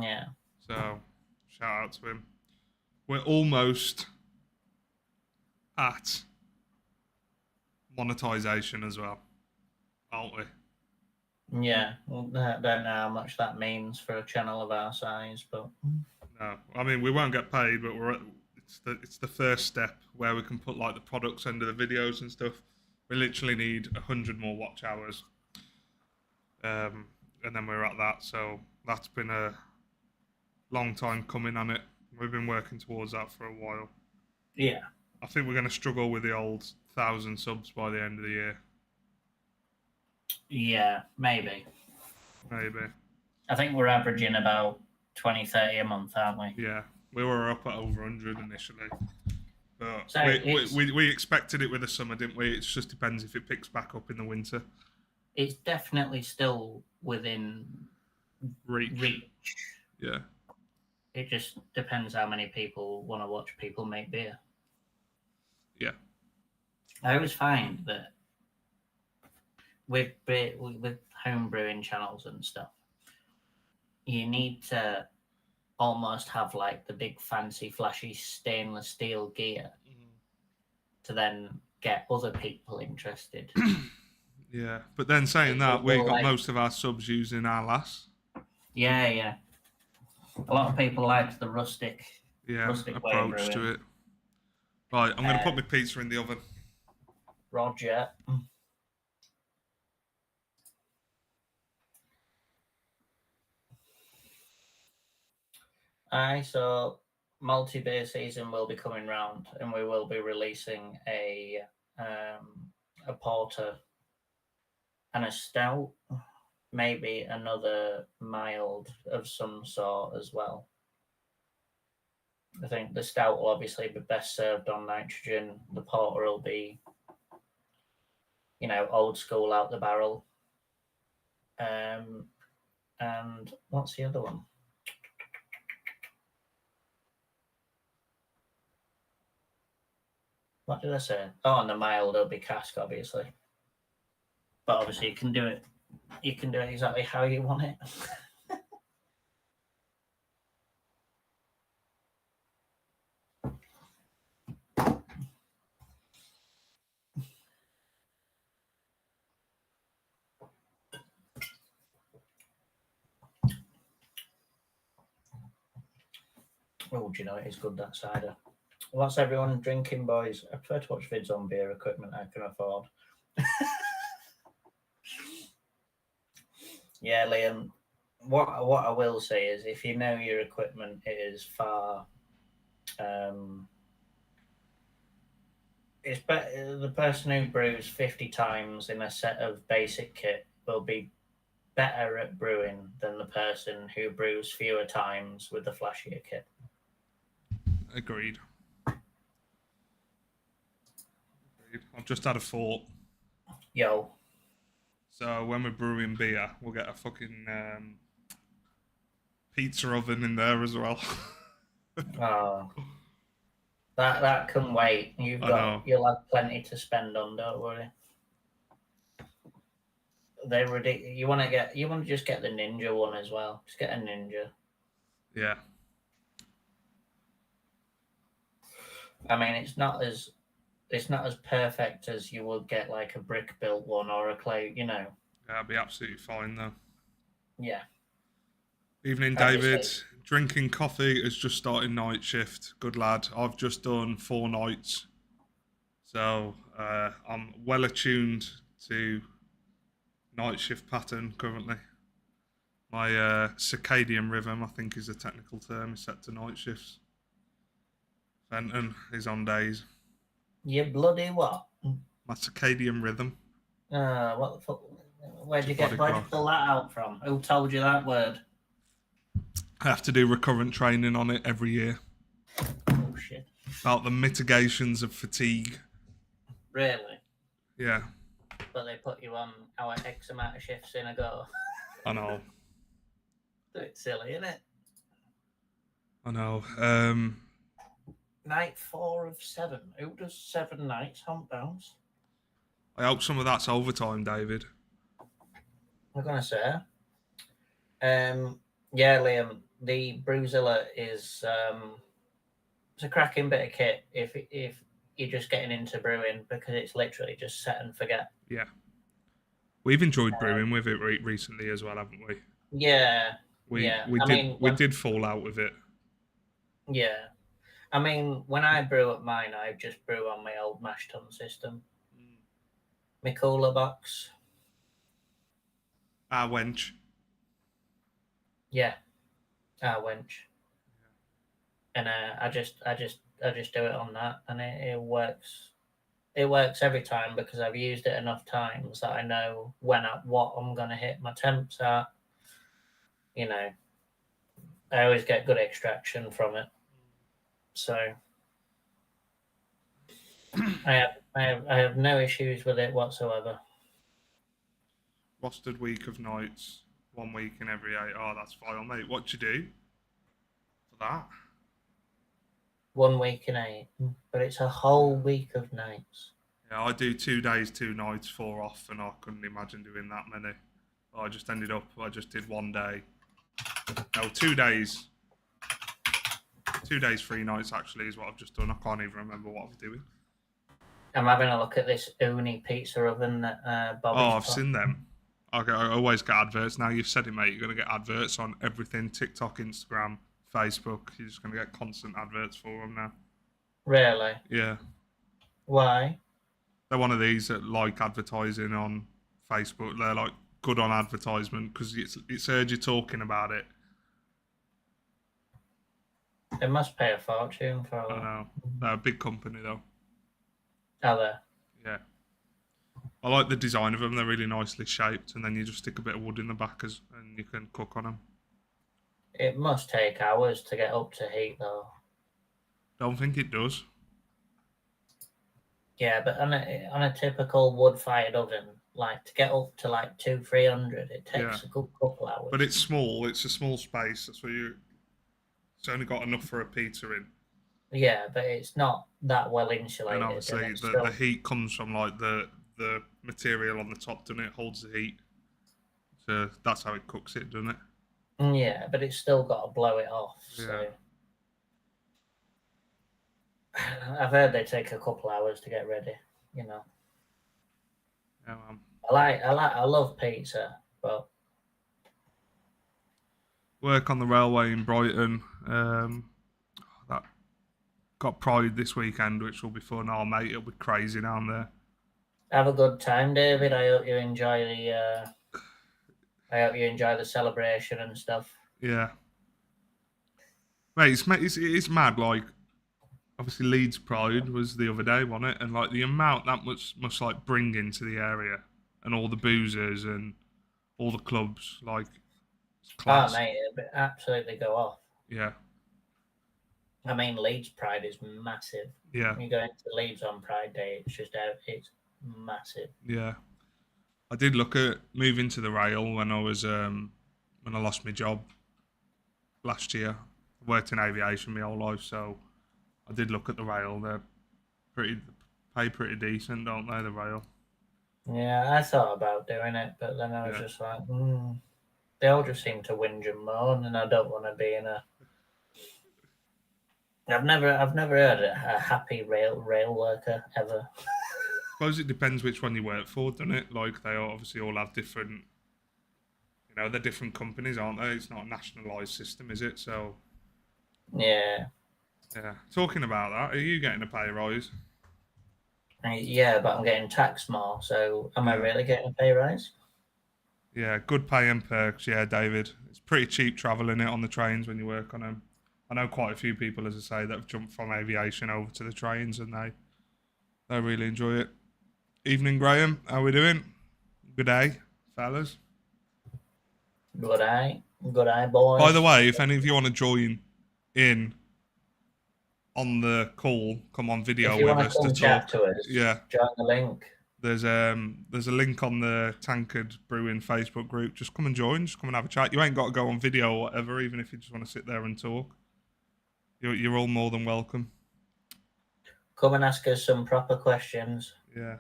Yeah. So shout out to him. We're almost at monetization as well, aren't we? Yeah. Well, I don't know how much that means for a channel of our size, but no, I mean we won't get paid, but it's the first step where we can put like the products under the videos and stuff. We literally need 100 more watch hours, and then we're at that. So that's been a long time coming on it. We've been working towards that for a while. Yeah. I think we're going to struggle with the old 1,000 subs by the end of the year. Yeah, maybe. Maybe. I think we're averaging about 20, 30 a month, aren't we? Yeah, we were up at over 100 initially. But so we expected it with the summer, didn't we? It just depends if it picks back up in the winter. It's definitely still within reach. Yeah. It just depends how many people want to watch people make beer. Yeah. I always find that with home brewing channels and stuff, you need to almost have like the big fancy flashy stainless steel gear to then get other people interested. Yeah, but then saying that, we got most of our subs using our lass. Yeah. A lot of people like the rustic approach to it. Right, I'm going to put my pizza in the oven. Roger. So multi-beer season will be coming round, and we will be releasing a porter and a stout, maybe another mild of some sort as well. I think the stout will obviously be best served on nitrogen. The porter will be, old school out the barrel. And what's the other one? What did I say? Oh, and the mild will be cask, obviously. But obviously, you can do it exactly how you want it. Oh, do you know it is good, that cider. What's everyone drinking, boys? I prefer to watch vids on beer equipment I can afford. Yeah, Liam. What I will say is, if you know your equipment is far, it's better. The person who brews 50 times in a set of basic kit will be better at brewing than the person who brews fewer times with the flashier kit. Agreed. I've just had a thought. Yo. So when we're brewing beer, we'll get a fucking pizza oven in there as well. Oh, that can wait. You'll have plenty to spend on. Don't worry. They're ridiculous. You want to just get the Ninja one as well. Just get a Ninja. Yeah. I mean, it's not as perfect as you would get like a brick built one or a clay. Yeah, it'd be absolutely fine though. Yeah. Evening, David. Drinking coffee is just starting night shift. Good lad. I've just done 4 nights, so I'm well attuned to night shift pattern currently. My circadian rhythm, I think, is the technical term, is set to night shifts. Fenton is on days. You bloody what? My circadian rhythm. What the fuck? Where'd you Body clock. pull that out from? Who told you that word? I have to do recurrent training on it every year. Oh shit! About the mitigations of fatigue. Really? Yeah. But they put you on our X amount of shifts in a go. I know. It's silly, isn't it? I know. Night 4 of 7. Who does 7 nights Humpbounds? I hope some of that's overtime, David. I'm gonna say. Yeah, Liam. The Brewzilla is it's a cracking bit of kit if you're just getting into brewing, because it's literally just set and forget. Yeah. We've enjoyed brewing with it recently as well, haven't we? Yeah. We Yeah. did fall out with it. Yeah. I mean, when I brew at mine, I just brew on my old mash tun system. My cooler box. Ah, wench. Yeah. Wench. And I just do it on that, and it works. It works every time because I've used it enough times that I know what I'm gonna hit my temps at. You know, I always get good extraction from it. So I have no issues with it whatsoever. Rostered week of nights, 1 week in every 8. Oh, that's fine, mate. What do you do for that? 1 week in 8, but it's a whole week of nights. Yeah, I do 2 days, 2 nights, 4 off, and I couldn't imagine doing that many. I just did 1 day. No, 2 days. 2 days, 3 nights actually is what I've just done. I can't even remember what I was doing. I'm having a look at this Uni pizza oven that Bobby's I've seen them. I always get adverts. Now you've said it, mate. You're going to get adverts on everything. TikTok, Instagram, Facebook. You're just going to get constant adverts for them now. Really? Yeah. Why? They're one of these that like advertising on Facebook. They're like good on advertisement because it's heard you talking about it. They must pay a fortune for all I that. know. They're a big company though. Are they? Yeah. I like the design of them. They're really nicely shaped, and then you just stick a bit of wood in the back and you can cook on them. It must take hours to get up to heat, though. Don't think it does. Yeah, but on a typical wood-fired oven, like to get up to like 200-300, it takes a good couple hours. But it's small. It's a small space. That's where it's only got enough for a pizza in. Yeah, but it's not that well insulated. And obviously, the heat comes from like the material on the top, doesn't it? Holds the heat. So that's how it cooks it, doesn't it? Yeah, but it's still got to blow it off. Yeah. So I've heard they take a couple hours to get ready. You know. Yeah. I love pizza, but work on the railway in Brighton. That got Pride this weekend, which will be fun. Oh, mate, it'll be crazy down there. have a good time, David. I hope you enjoy the celebration and stuff. Yeah, mate, it's mad. Like, obviously, Leeds Pride was the other day, wasn't it? And like the amount that must like bring into the area, and all the boozers and all the clubs, like, it's class. Oh, mate, it'd absolutely go off. Yeah. I mean, Leeds Pride is massive. Yeah. You go into Leeds on Pride Day, it's massive. Yeah. I did look at moving to the rail when I lost my job last year. I worked in aviation my whole life, so I did look at the rail. They're pay pretty decent, don't they? The rail. Yeah, I thought about doing it, but then I was just like, they all just seem to whinge and moan, and I don't want to be in a. I've never heard a happy rail worker ever. I suppose it depends which one you work for, doesn't it? Like, they obviously all have different, they're different companies, aren't they? It's not a nationalised system, is it? So. Yeah. Yeah. Talking about that, are you getting a pay rise? Yeah, but I'm getting taxed more, so am I really getting a pay rise? Yeah, good pay and perks. Yeah, David. It's pretty cheap travelling it on the trains when you work on them. I know quite a few people, as I say, that have jumped from aviation over to the trains, and they really enjoy it. Evening, Graham. How we doing? Good day, fellas. Good eye. Good eye, By the boys. way, if any of you want to join in on the call, come on If video you with want to us to come chat talk. to us, Yeah, join the link. there's a link on the Tankard Brewing Facebook group. Just come and join. Just come and have a chat. You ain't got to go on video or whatever. Even if you just want to sit there and talk, you're all more than welcome. Come and ask us some proper questions. Yeah.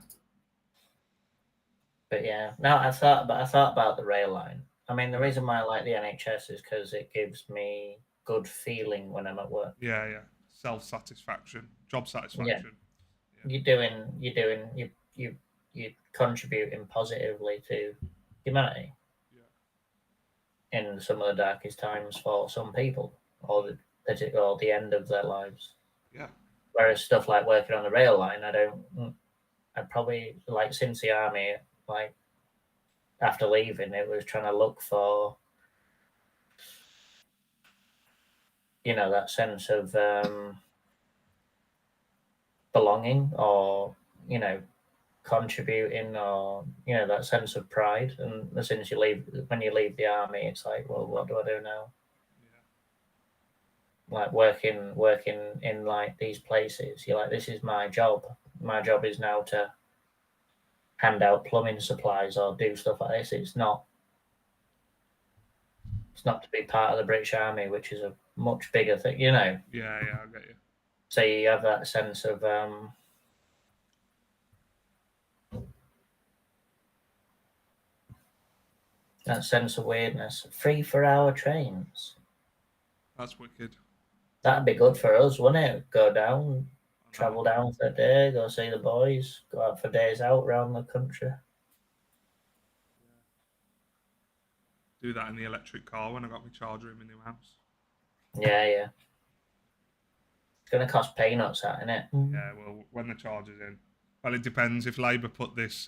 But yeah, no, I thought about the rail line. I mean, the Yeah. reason why I like the NHS is because it gives me good feeling when I'm at work. Yeah. Self satisfaction, job Yeah, satisfaction. you're contributing positively to humanity Yeah. in some of the darkest times for some people, or the end of their lives. Yeah. Whereas stuff like working on the rail line, I'd probably like since the army, like after leaving, it was trying to look for that sense of belonging, or contributing, or that sense of pride. And as soon as when you leave the army, it's like, well, what do I do now? Yeah. Like working in like these places, you're like, this is my job. My job is now to hand out plumbing supplies or do stuff like this. It's not to be part of the British Army, which is a much bigger thing, Yeah, I get you. So you have that sense of weirdness. 3 4 hour trains. That's wicked. That'd be good for us, wouldn't it? Go down, I travel know. down for a day, go see the boys, go out for days out around the country. Do that in the electric car when I got my charger in my new house. Yeah. It's going to cost peanuts, that, isn't it? Yeah, well, when the charger's in. Well, it depends. If Labour put this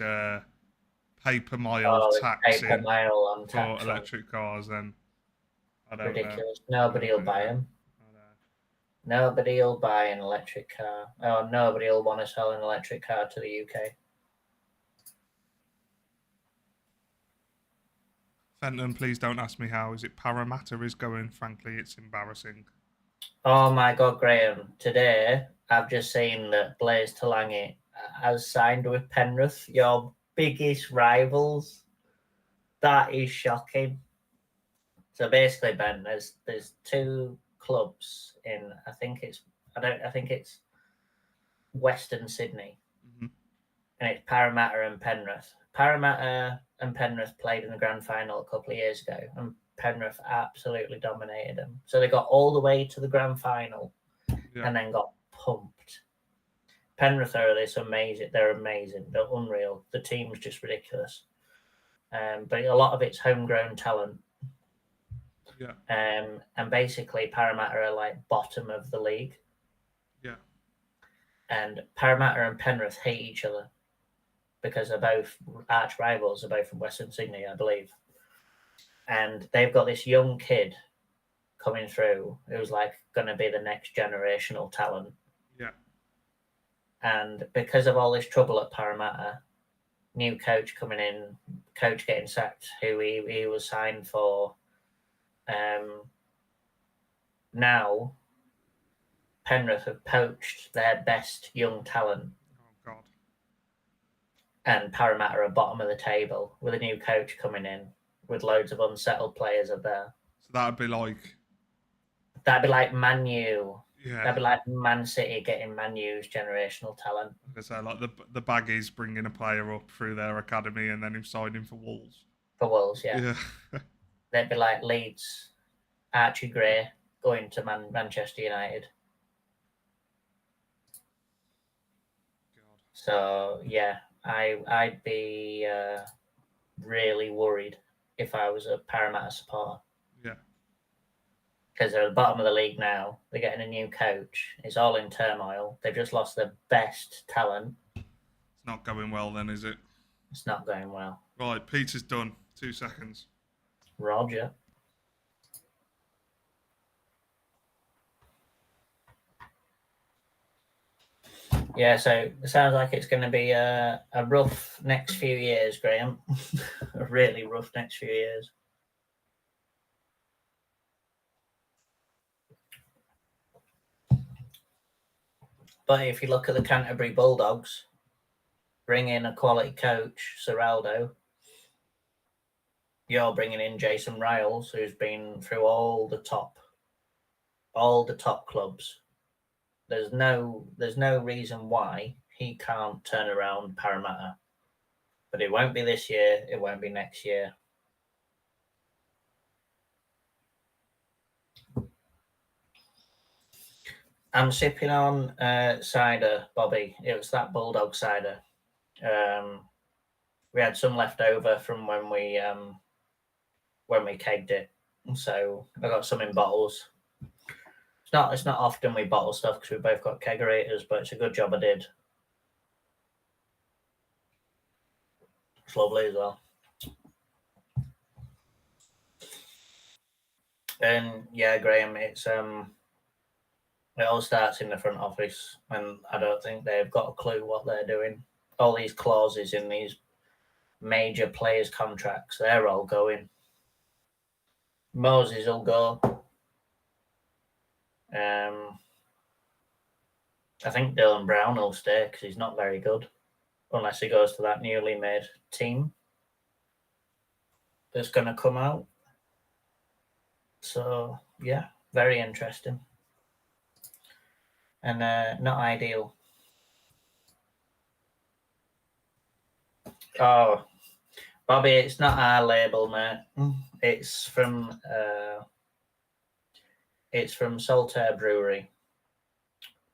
paper mile tax paper in mile on for tax. electric cars, then I don't Ridiculous. know. Nobody will buy them. I know. Nobody will buy an electric car. Oh, nobody will want to sell an electric car to the UK. Fenton, please don't ask me how. Is it Parramatta is going? Frankly, it's embarrassing. Oh my God, Graham. Today, I've just seen that Blaise Talangi has signed with Penrith, your biggest rivals. That is shocking. So basically, Ben, there's two clubs in, I think it's Western Sydney, Mm-hmm. and it's Parramatta and Penrith. Parramatta and Penrith played in the grand final a couple of years ago, and Penrith absolutely dominated them. So they got all the way to the grand final, and then got pumped. Penrith are this amazing. They're amazing. They're unreal. The team's just ridiculous. But a lot of it's homegrown talent. Yeah. And basically Parramatta are like bottom of the league. Yeah. And Parramatta and Penrith hate each other because they're both arch rivals. They're both from Western Sydney, I believe. And they've got this young kid coming through who's like going to be the next generational talent. Yeah. And because of all this trouble at Parramatta, new coach coming in, coach getting sacked, who he was signed for. Now, Penrith have poached their best young talent. Oh God. And Parramatta are bottom of the table with a new coach coming in with loads of unsettled players up there. So that'd be like Man U. Yeah. That'd be like Man City getting Man U's generational talent. Like I say, like the Baggies bringing a player up through their academy and then him signing for Wolves. For Wolves, yeah. Yeah. They'd be like Leeds, Archie Gray going to Manchester United. God. So yeah, I'd be really worried if I was a Parramatta supporter. Yeah. Because they're at the bottom of the league now. They're getting a new coach. It's all in turmoil. They've just lost their best talent. It's not going well then, is it? It's not going well. Right, pizza's done. 2 seconds. Roger. Yeah, so it sounds like it's going to be a rough next few years, Graham. A really rough next few years. But if you look at the Canterbury Bulldogs, bring in a quality coach, Seraldo. You're bringing in Jason Riles, who's been through all the top clubs. There's no reason why he can't turn around Parramatta. But it won't be this year. It won't be next year. I'm sipping on cider, Bobby. It was that Bulldog cider. We had some left over from when we kegged it, so I got some in bottles. It's not often we bottle stuff because we both got kegerators, but it's a good job I did. It's lovely as well. And yeah, Graham, it's it all starts in the front office, and I don't think they've got a clue what they're doing. All these clauses in these major players' contracts, they're all going. Moses will go. I think Dylan Brown will stay because he's not very good, unless he goes to that newly made team that's going to come out. So, yeah, very interesting. And not ideal. Oh, Bobby, it's not our label, mate. It's from Saltaire Brewery.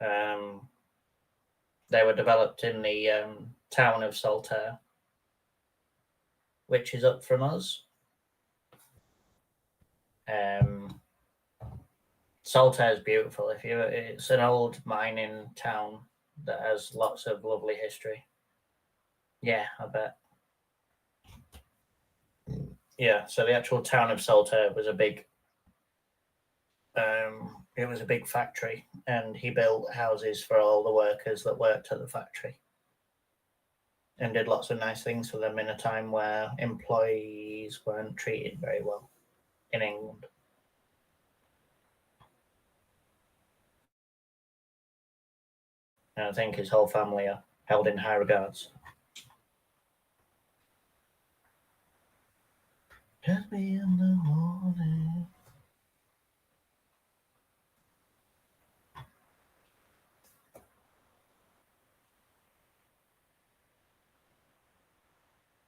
They were developed in the town of Saltaire, which is up from us. Saltaire is beautiful. It's an old mining town that has lots of lovely history. Yeah, I bet. Yeah, so the actual town of Saltaire was a big. It was a big factory, and he built houses for all the workers that worked at the factory, and did lots of nice things for them in a time where employees weren't treated very well in England. And I think his whole family are held in high regards. Just me in the morning.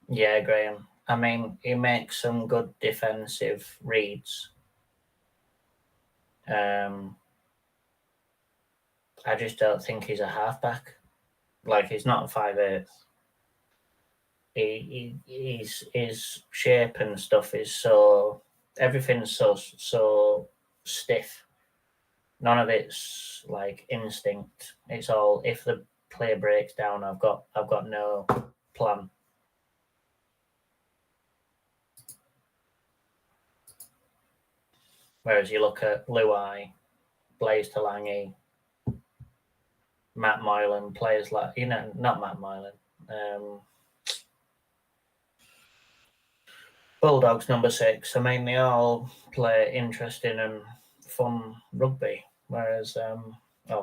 Yeah, Graham. I mean, he makes some good defensive reads. I just don't think he's a halfback. Like, he's not a 5'8". His shape and stuff is so, everything's so stiff. None of it's like instinct. It's all, if the play breaks down, I've got no plan. Whereas you look at Luai, Blaise Talangi, Matt Moylan, players like, not Matt Moylan, Bulldogs number 6. I mean, they all play interesting and fun rugby, whereas,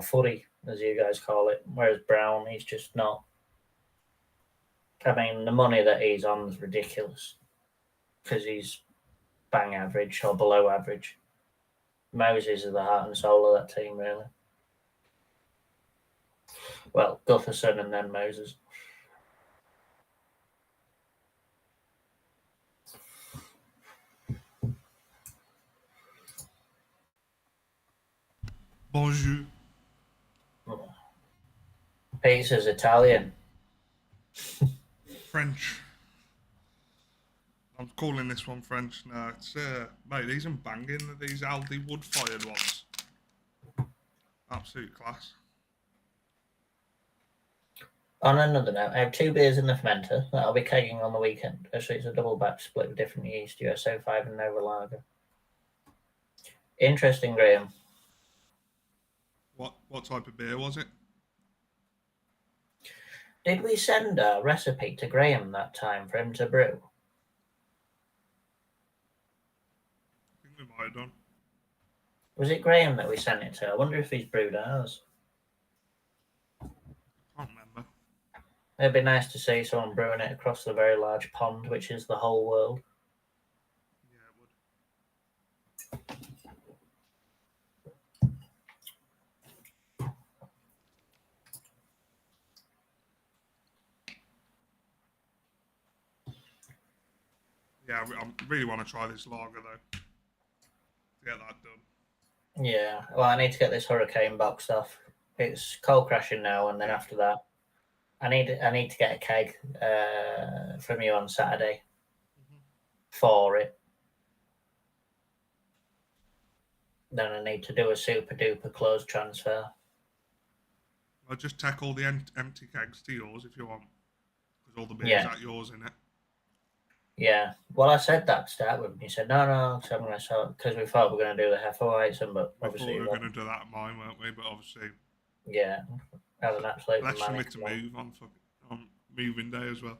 footy, as you guys call it, whereas Brown, he's just not. I mean, the money that he's on is ridiculous because he's bang average or below average. Moses is the heart and soul of that team, really. Well, Gutherson and then Moses. Bonjour. Pizza's Italian. French. I'm calling this one French. No, it's mate, these are banging. These Aldi wood-fired ones. Absolute class. On another note, I have 2 beers in the fermenter that I'll be kegging on the weekend. Actually, it's a double batch split with different yeast, USO 5 and Nova Lager. Interesting, Graham. What type of beer was it? Did we send a recipe to Graham that time for him to brew? I think we might have done. Was it Graham that we sent it to? I wonder if he's brewed ours. I can't remember. It'd be nice to see someone brewing it across the very large pond, which is the whole world. Yeah, it would. Yeah, I really want to try this lager though. To get that done. Yeah, well, I need to get this hurricane boxed off. It's cold crashing now, and then after that, I need to get a keg from you on Saturday for it. Then I need to do a super duper close transfer. I'll just tack all the empty kegs to yours if you want, because all the beer's at yours in it. Yeah, well, I said that to start with. And you said no, so I'm going to sell because we thought we were going to do the Hefeweizen, but obviously we were going to do that at mine, weren't we? But obviously, yeah, that was an absolute less for me to move on moving day as well.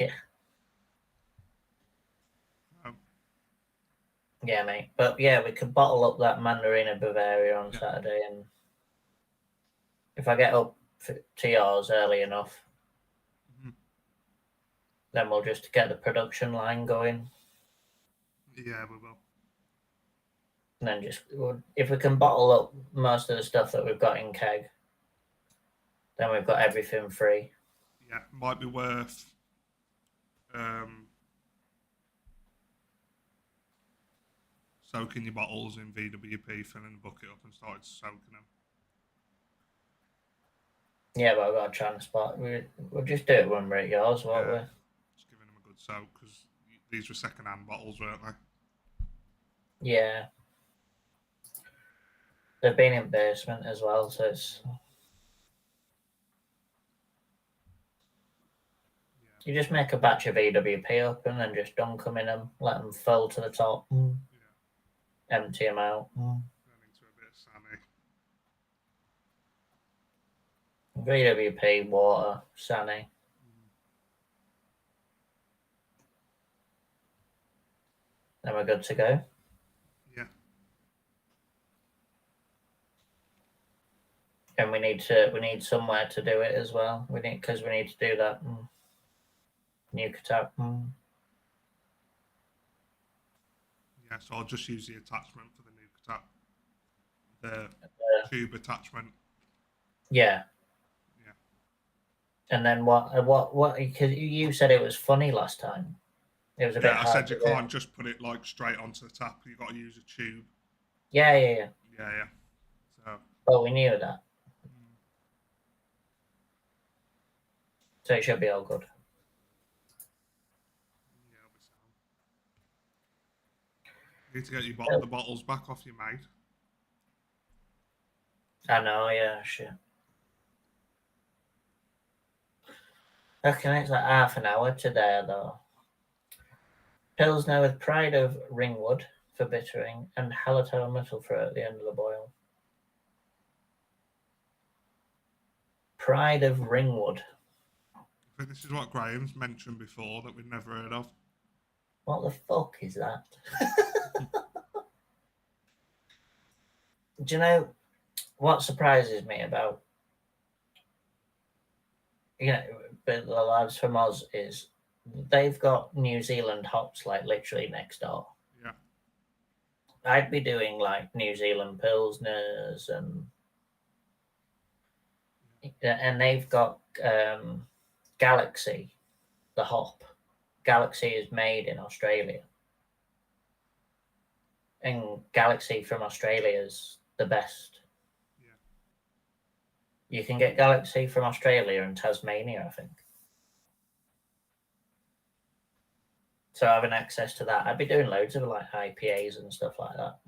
Yeah. Yeah, mate. But yeah, we could bottle up that Mandarina Bavaria on Saturday, and if I get up to yours early enough, then we'll just get the production line going. Yeah, we will. And then if we can bottle up most of the stuff that we've got in keg, then we've got everything free. Yeah, might be worth soaking your bottles in VWP, filling the bucket up and started soaking them. Yeah, but I've got to transport. We'll just do it when we're at yours, won't we? Just giving them a good soak, because these were second-hand bottles, weren't they? Yeah. They've been in basement as well, so it's... You just make a batch of EWP up and then just dunk them in them, let them fill to the top, empty them out. Turn into a bit of Sammy. VWP, water, Sunny. Then we're good to go. Yeah. And we need somewhere to do it as well. Because we need to do that new tap. Yeah, so I'll just use the attachment for the new tap. The tube attachment. Yeah. Yeah. And then what? Because you said it was funny last time. It was a bit hard. I said you can't just put it like straight onto the tap. You've got to use a tube. Yeah. So. Well, we knew that. So it should be all good. Yeah, it'll be sound. You need to get the bottles back off your mate. I know, yeah, shit. Okay, it's like half an hour today, though. Pilsner with Pride of Ringwood for bittering and Hallertau Mittelfruit at the end of the boil. Pride of Ringwood. I think this is what Graham's mentioned before that we've never heard of. What the fuck is that? Do you know what surprises me about the lads from Oz is they've got New Zealand hops like literally next door. Yeah. I'd be doing like New Zealand Pilsners and they've got Galaxy, the hop. Galaxy is made in Australia. And Galaxy from Australia is the best. Yeah. You can get Galaxy from Australia and Tasmania, I think. So having access to that, I'd be doing loads of like IPAs and stuff like that.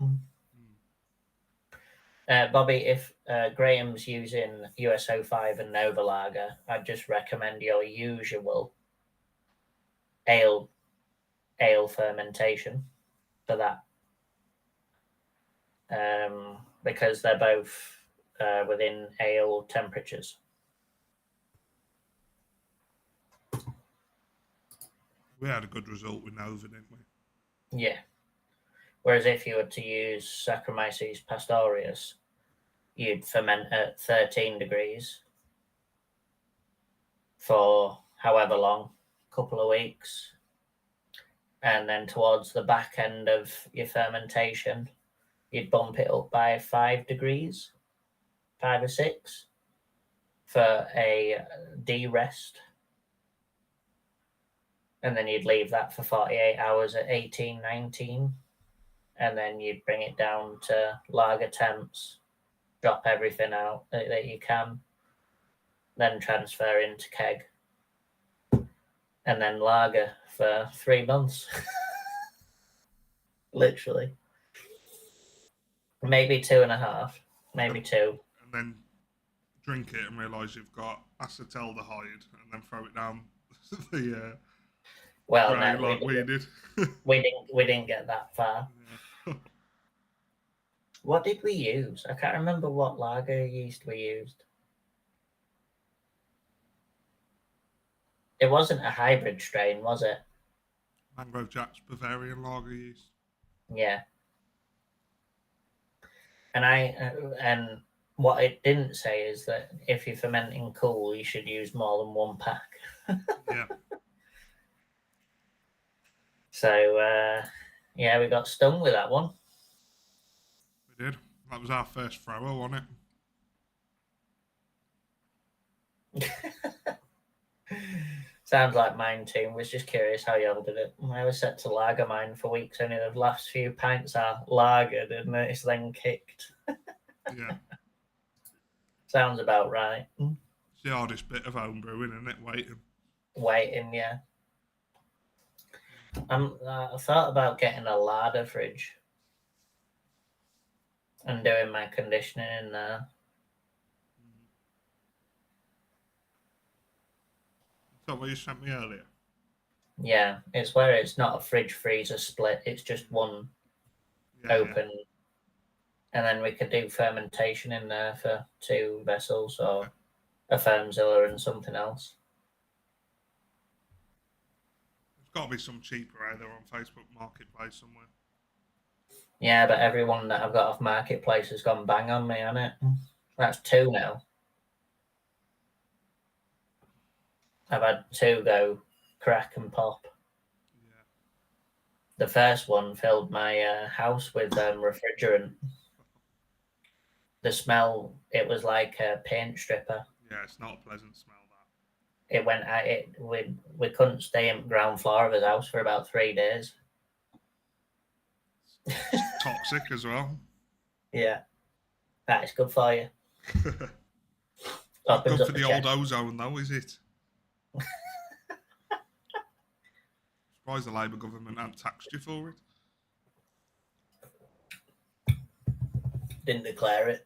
Bobby, if Graham's using USO5 and Nova Lager, I'd just recommend your usual ale fermentation for that, because they're both within ale temperatures. We had a good result with Nova, didn't we? Yeah. Whereas if you were to use Saccharomyces pastorius, you'd ferment at 13 degrees for however long, couple of weeks. And then towards the back end of your fermentation, you'd bump it up by 5 degrees, 5 or 6, for a de-rest. And then you'd leave that for 48 hours at 18, 19. And then you'd bring it down to lager temps, drop everything out that you can, then transfer into keg, and then lager for 3 months. Literally. Maybe 2.5, maybe 2. And then drink it and realise you've got acetaldehyde, and then throw it down the well, drain no, like we did. we didn't get that far. Yeah. What did we use? I can't remember what lager yeast we used. It wasn't a hybrid strain, was it? Mangrove Jack's Bavarian lager yeast. Yeah. And what it didn't say is that if you're fermenting cool, you should use more than 1 pack. Yeah. So yeah, we got stung with that one. We did. That was our first thrower, wasn't it? Sounds like mine too. Was just curious how y'all did it. I was set to lager mine for weeks. Only the last few pints are lagered, and it's then kicked. Yeah. Sounds about right. It's the hardest bit of homebrewing, isn't it? Waiting, yeah. I thought about getting a larder fridge and doing my conditioning in there. Is that what you sent me earlier? Yeah, it's where it's not a fridge freezer split. It's just one open. Yeah. And then we could do fermentation in there for 2 vessels, or a Firmzilla and something else. There's got to be some cheaper either on Facebook Marketplace somewhere. Yeah, but everyone that I've got off Marketplace has gone bang on me, hasn't it? That's 2 now. I've had 2 go crack and pop. Yeah. The first one filled my house with refrigerant. The smell, it was like a paint stripper. Yeah, it's not a pleasant smell, that. It went at it. We couldn't stay on the ground floor of his house for about 3 days. It's toxic as well. Yeah. That is good for you. Not good for the old ozone, though, is it? Surprised the Labour government hadn't taxed you for it. Didn't declare it.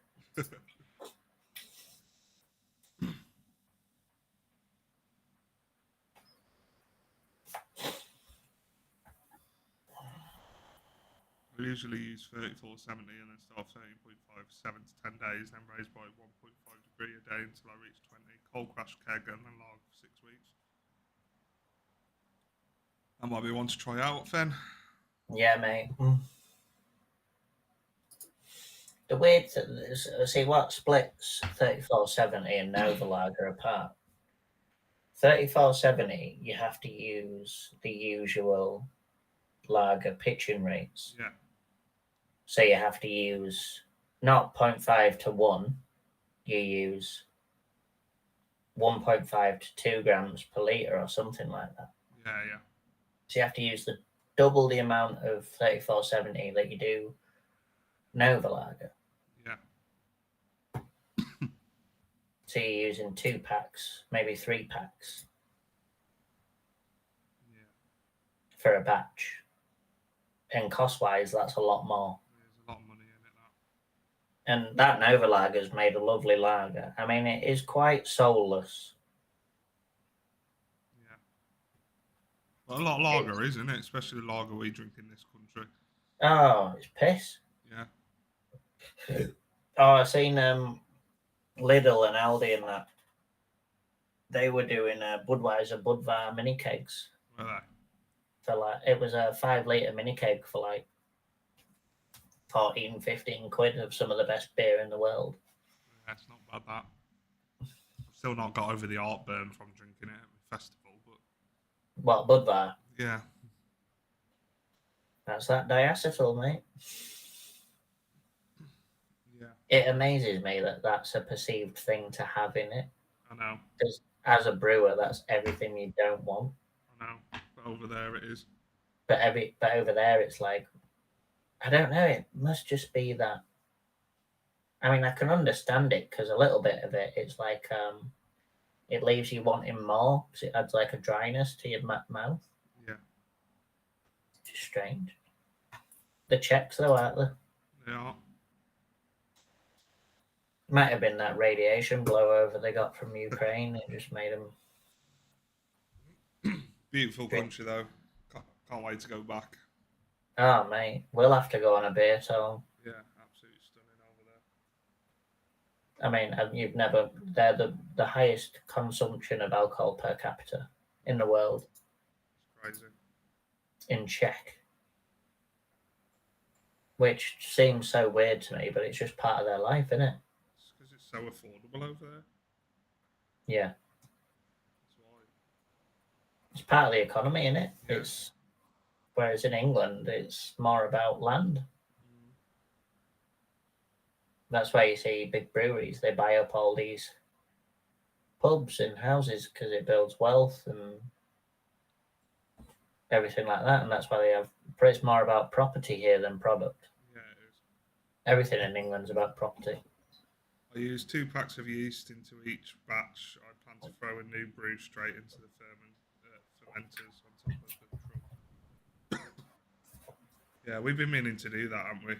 We usually use 3470 and then start 13.5 for 7 to 10 days, then raise by 1.5 degree a day until I reach 20. Cold crash keg and then log for 6 weeks. That might be one to try out, Fen. Yeah, mate. The weird see what splits 3470 and Nova Lager apart. 3470, you have to use the usual lager pitching rates. Yeah. So you have to use not 0.5 to 1, you use 1.5 to 2 grams per litre or something like that. Yeah, yeah. So you have to use double the amount of 3470 that you do Nova Lager. Yeah. So you're using 2 packs, maybe 3 packs. Yeah. For a batch. And cost-wise, that's a lot more. There's a lot of money in it, that. And that Nova Lager's made a lovely lager. I mean, it is quite soulless. Yeah. Well, a lot of lager, isn't it? Especially the lager we drink in this country. Oh, it's piss. Yeah. Oh, I seen Lidl and Aldi and that. They were doing Budweiser Budvar mini kegs. Were they? For like, it was a 5 litre mini keg for like 14, 15 quid of some of the best beer in the world. Yeah, it's not bad that. I've still not got over the heartburn from drinking it at the festival, but What, Budvar? yeah. That's that diacetyl, mate. Yeah. It amazes me that that's a perceived thing to have in it. I know. Because as a brewer, that's everything you don't want. I know. But over there it is. But over there, it's like, I don't know. It must just be that. I mean, I can understand it because a little bit of it, it's like it leaves you wanting more because it adds like a dryness to your mouth. Yeah. It's just strange. The Czechs, though, aren't they? They are. Might have been that radiation blowover they got from Ukraine. It just made them. Beautiful country, though. Can't wait to go back. Oh, mate. We'll have to go on a beer tour. Yeah, absolutely stunning over there. I mean, you've never. They're the highest consumption of alcohol per capita in the world. It's crazy. In Czech. Which seems so weird to me, but it's just part of their life, isn't it? It's because it's so affordable over there. Yeah. That's why. It's part of the economy, isn't it? Yeah. It's whereas in England, it's more about land. That's why you see big breweries. They buy up all these pubs and houses because it builds wealth and everything like that. And that's why they have. It's more about property here than product. Yeah, it is. Everything in England's about property. I use 2 packs of yeast into each batch. I plan to throw a new brew straight into the fermenters on top of the drum. Yeah, we've been meaning to do that, haven't we?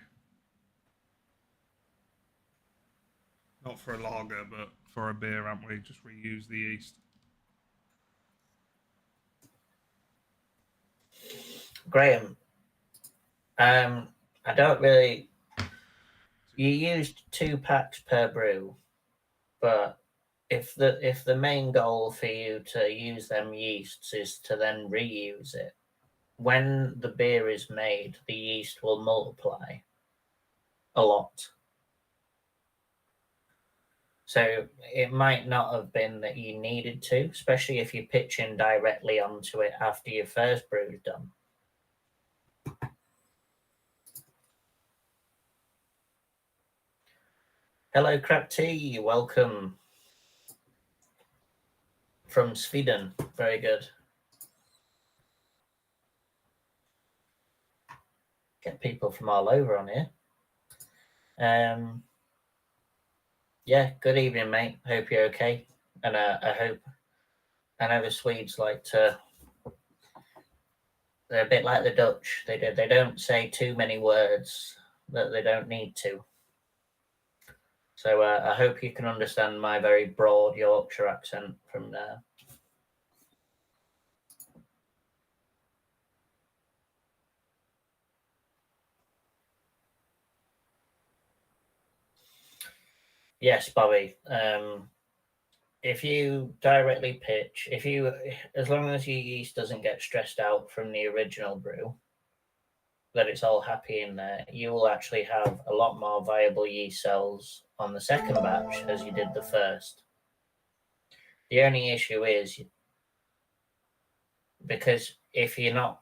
Not for a lager, but for a beer, haven't we? Just reuse the yeast. Graham, I don't really. You used 2 packs per brew, but if the main goal for you to use them yeasts is to then reuse it, when the beer is made, the yeast will multiply a lot. So it might not have been that you needed to, especially if you're pitching directly onto it after your first brew's done. Hello, Crap Tea. Welcome from Sweden. Very good. Get people from all over on here. Yeah, good evening, mate. Hope you're okay. And I know the Swedes like to. They're a bit like the Dutch. They don't say too many words that they don't need to. So I hope you can understand my very broad Yorkshire accent from there. Yes, Bobby. If you directly pitch, as long as your yeast doesn't get stressed out from the original brew, that it's all happy in there, you will actually have a lot more viable yeast cells on the second batch as you did the first. The only issue is because if you're not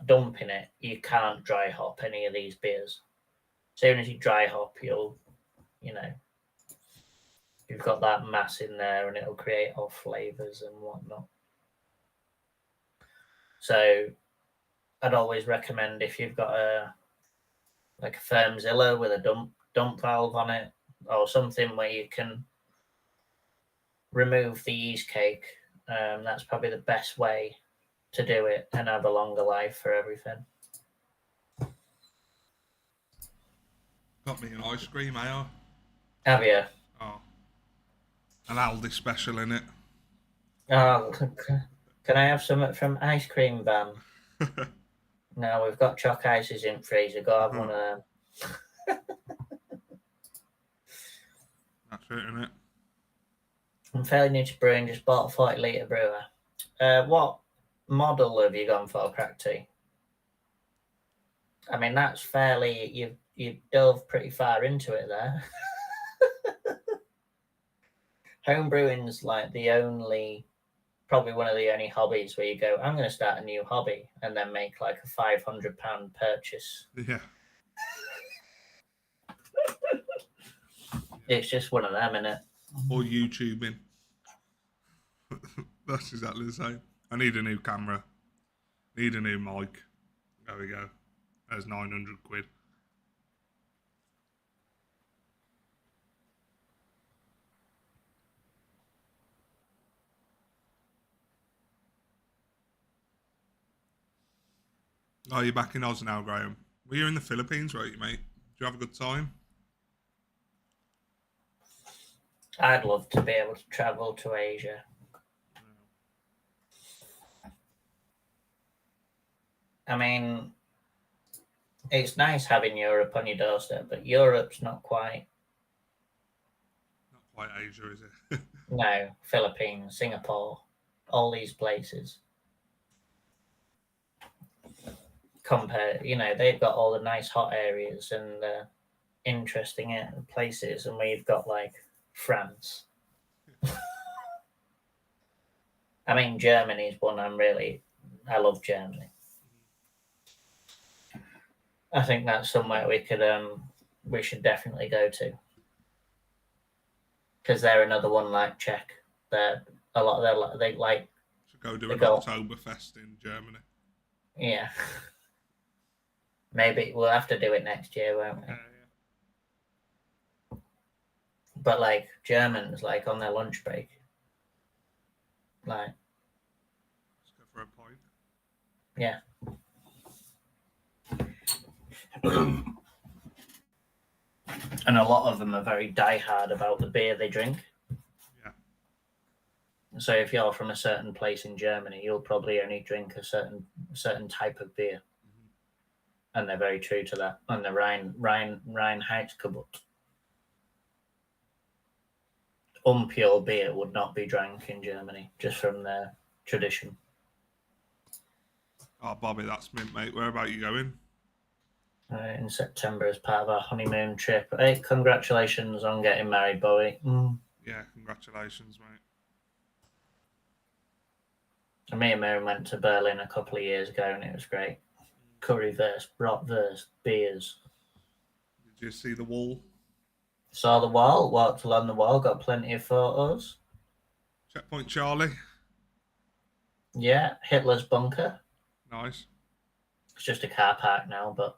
dumping it, you can't dry hop any of these beers. As soon as you dry hop, you've got that mass in there and it'll create off flavors and whatnot. So I'd always recommend if you've got a Firmzilla with a dump valve on it or something where you can remove the yeast cake. That's probably the best way to do it and have a longer life for everything. Got me an ice cream, eh? Have you? Oh, an Aldi special in it. Oh, can I have some from ice cream van? No, we've got choc ices in freezer. Go have one of them. That's it, innit? I'm fairly new to brewing. Just bought a 40-litre brewer. What model have you gone for, Crack Tea? I mean, that's fairly. You've dove pretty far into it there. Homebrewing's like probably one of the only hobbies where you go, I'm going to start a new hobby and then make like a £500 purchase. Yeah. It's just one of them, innit? Or YouTubing. That's exactly the same. I need a new camera. Need a new mic. There we go. There's 900 quid. Oh, you're back in Oz now, Graham. Well, you're in the Philippines, right, mate? Did you have a good time? I'd love to be able to travel to Asia. I mean, it's nice having Europe on your doorstep, but Europe's not quite. Not quite Asia, is it? No, Philippines, Singapore, all these places. They've got all the nice hot areas and interesting places, and we've got like France. I mean, Germany's one I love Germany. I think that's somewhere we should definitely go to, because they're another one like Czech. They're a lot. They like Should go do an Oktoberfest in Germany. Yeah. Maybe we'll have to do it next year, won't we? Yeah. But like Germans, like on their lunch break, like Let's go for a pint. yeah. And a lot of them are very diehard about the beer they drink. Yeah. So if you're from a certain place in Germany, you'll probably only drink a certain type of beer, and they're very true to that. And the Reinheitsgebot, unpure beer would not be drank in Germany, just from their tradition. Oh, Bobby, that's mint, mate. Where about you going? In September as part of our honeymoon trip. Hey, congratulations on getting married, Bobby. Yeah, congratulations, mate. And me and Mary went to Berlin a couple of years ago, and it was great. Currywurst, bratwurst, beers. Did you see the wall? Saw the wall, walked along the wall, got plenty of photos. Checkpoint Charlie. Yeah, Hitler's bunker. Nice. It's just a car park now, but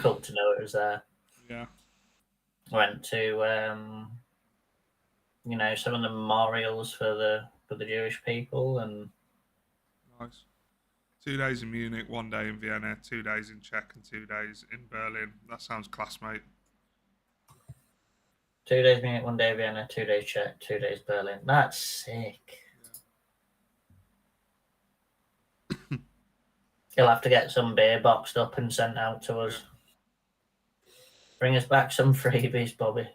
cool to know it was there. Yeah. Went to some of the memorials for the Jewish people, and Nice. 2 days in Munich, 1 day in Vienna, 2 days in Czech, and 2 days in Berlin. That sounds class, mate. 2 days Munich, 1 day Vienna, 2 days Czech, 2 days Berlin. That's sick. Yeah. You'll have to get some beer boxed up and sent out to us. Yeah. Bring us back some freebies, Bobby.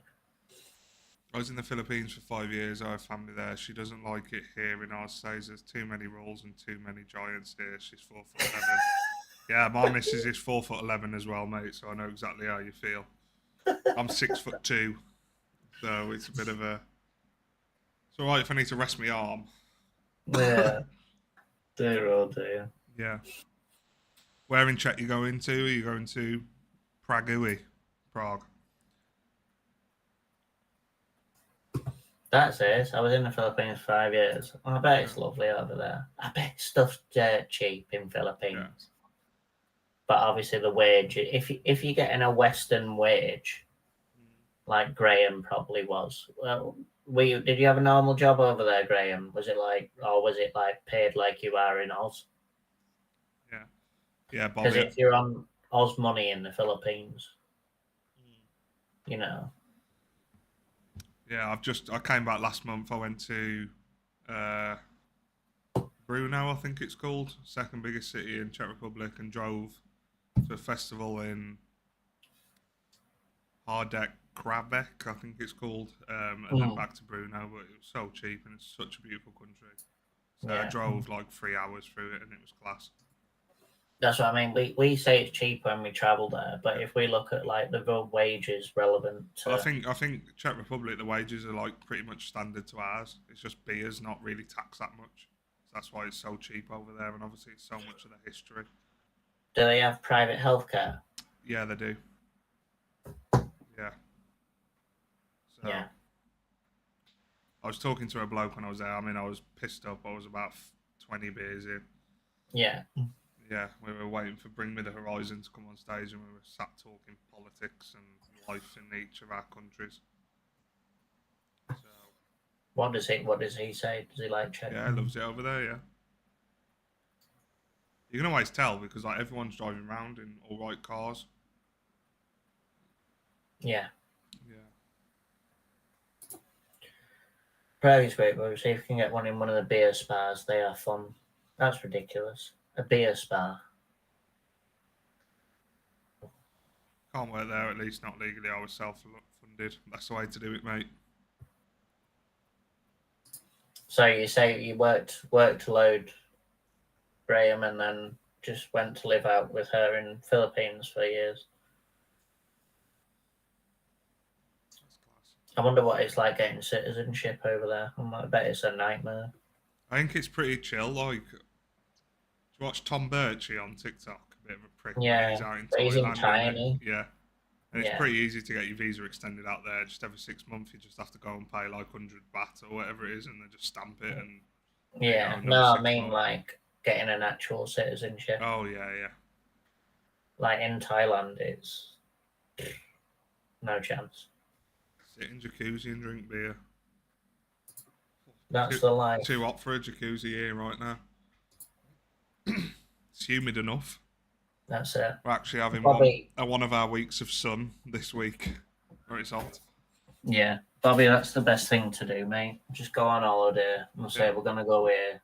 I was in the Philippines for 5 years. I have family there. She doesn't like it here in Oz. Says there's too many rules and too many giants here. She's 4'11". Yeah, my missus is 4'11" as well, mate. So I know exactly how you feel. I'm 6'2", so it's a bit of a. It's all right if I need to rest my arm. Yeah, dear oh dear. Yeah. Where in Czech you going to? Are you going to Prague? That's it. I was in the Philippines for 5 years. I bet it's lovely over there. I bet stuff's dirt cheap in Philippines. Yeah. But obviously the wage, if you're getting a Western wage, like Graham probably was. Well, did you have a normal job over there, Graham? Was it like paid like you are in Oz? Yeah, Bobby. Because if you're on Oz money in the Philippines, you know. Yeah, I came back last month. I went to Brno, I think it's called, second biggest city in Czech Republic, and drove to a festival in Hardek Krabek, I think it's called, and then back to Brno. But it was so cheap, and it's such a beautiful country. So I drove like 3 hours through it, and it was class. That's what I mean. We say it's cheap when we travel there, but if we look at like the wages relevant to... Well, I think Czech Republic, the wages are like pretty much standard to ours. It's just beer's not really taxed that much. So that's why it's so cheap over there, and obviously it's so much of the history. Do they have private healthcare? Yeah, they do. Yeah. So, yeah. I was talking to a bloke when I was there. I mean, I was pissed up. I was about 20 beers in. Yeah. Yeah, we were waiting for Bring Me the Horizon to come on stage, and we were sat talking politics and life in each of our countries. So, what does he say? Does he like Czech? Yeah, he loves it over there. Yeah, you can always tell because like everyone's driving around in all right cars. Yeah. Yeah. Prairie's great, but see if you can get one in one of the beer spas. They are fun. That's ridiculous. A beer spa. Can't work there, at least not legally. I was self-funded. That's the way to do it, mate. So you say you worked a load, Graham, and then just went to live out with her in Philippines for years. That's class. I wonder what it's like getting citizenship over there. I bet it's a nightmare. I think it's pretty chill. Like, do you watch Tom Birchie on TikTok? A bit of a prick. Yeah, He's out in he's in Thailand, Tiny. Yeah. And it's pretty easy to get your visa extended out there. Just every 6 months, you just have to go and pay like 100 baht or whatever it is, and they just stamp it. And yeah, no, I mean like getting an actual citizenship. Oh yeah. Like in Thailand, it's no chance. Sit in jacuzzi and drink beer. That's the life. Too hot for a jacuzzi here right now. It's humid enough. That's it. We're actually having one of our weeks of sun this week, where it's hot. Yeah, Bobby, that's the best thing to do, mate. Just go on holiday and say we're gonna go here.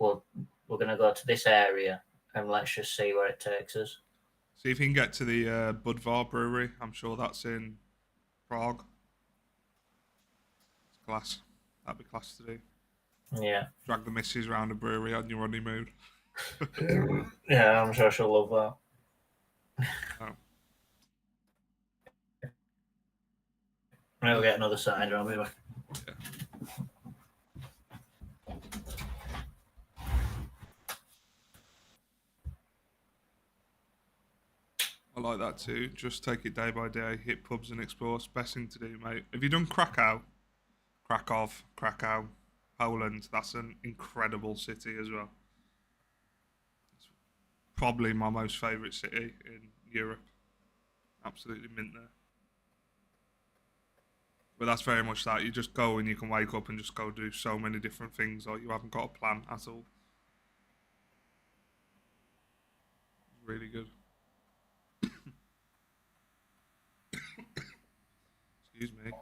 We're gonna go to this area, and let's just see where it takes us. See if you can get to the Budvar brewery. I'm sure that's in Prague. It's class. That'd be class to do. Yeah. Drag the missus around a brewery on your honeymoon. Yeah, I'm sure she'll love that. Oh. We'll get another cider, I'll be back. Yeah. I like that too. Just take it day by day, hit pubs and explore. It's the best thing to do, mate. Have you done Krakow, Poland? That's an incredible city as well. It's probably my most favourite city in Europe. Absolutely mint there. But that's very much that. You just go and you can wake up and just go do so many different things. Like you haven't got a plan at all. It's really good. Excuse me.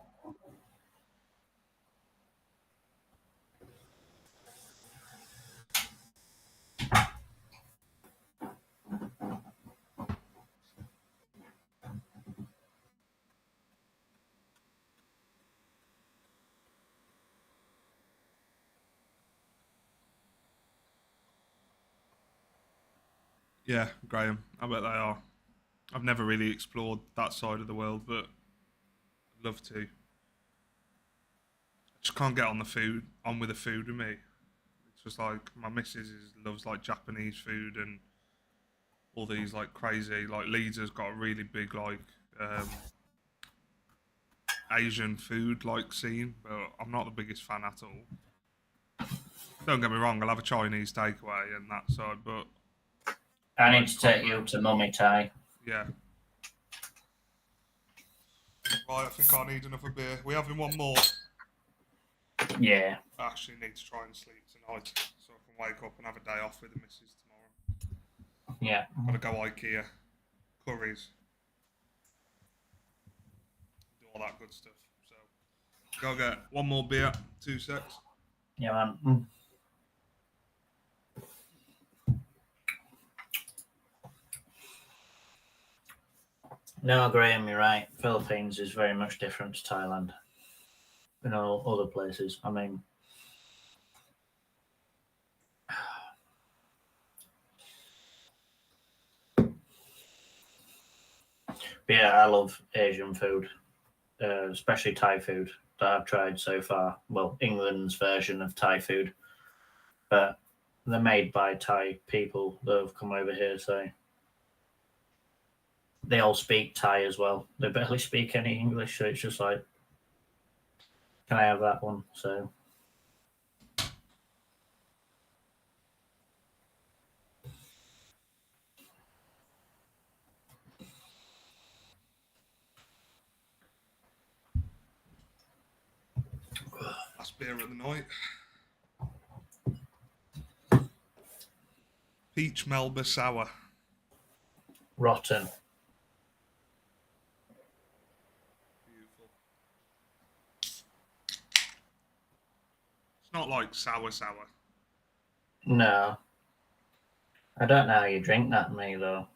Yeah, Graham. I bet they are. I've never really explored that side of the world, but I'd love to. I just can't get on with the food with me. It's just like my missus loves like Japanese food and all these like crazy, like Leeds has got a really big like Asian food like scene, but I'm not the biggest fan at all. Don't get me wrong, I'll have a Chinese takeaway and that side, but I need to take you to Mummy Thai. yeah. Right, I think I need another beer. We're having one more. Yeah. I actually need to try and sleep tonight so I can wake up and have a day off with the missus tomorrow. Yeah. Gotta go IKEA. Curries. all that good stuff. So, go get one more beer, 2 secs. Yeah, man. No, Graham, you're right. Philippines is very much different to Thailand. In all other places. I mean, but yeah, I love Asian food, especially Thai food that I've tried so far. Well, England's version of Thai food, but they're made by Thai people that have come over here, so they all speak Thai as well. They barely speak any English, so it's just like, can I have that one? So Last beer of the night. Peach Melba Sour. rotten. Beautiful. It's not like sour. No, I don't know how you drink that, me though.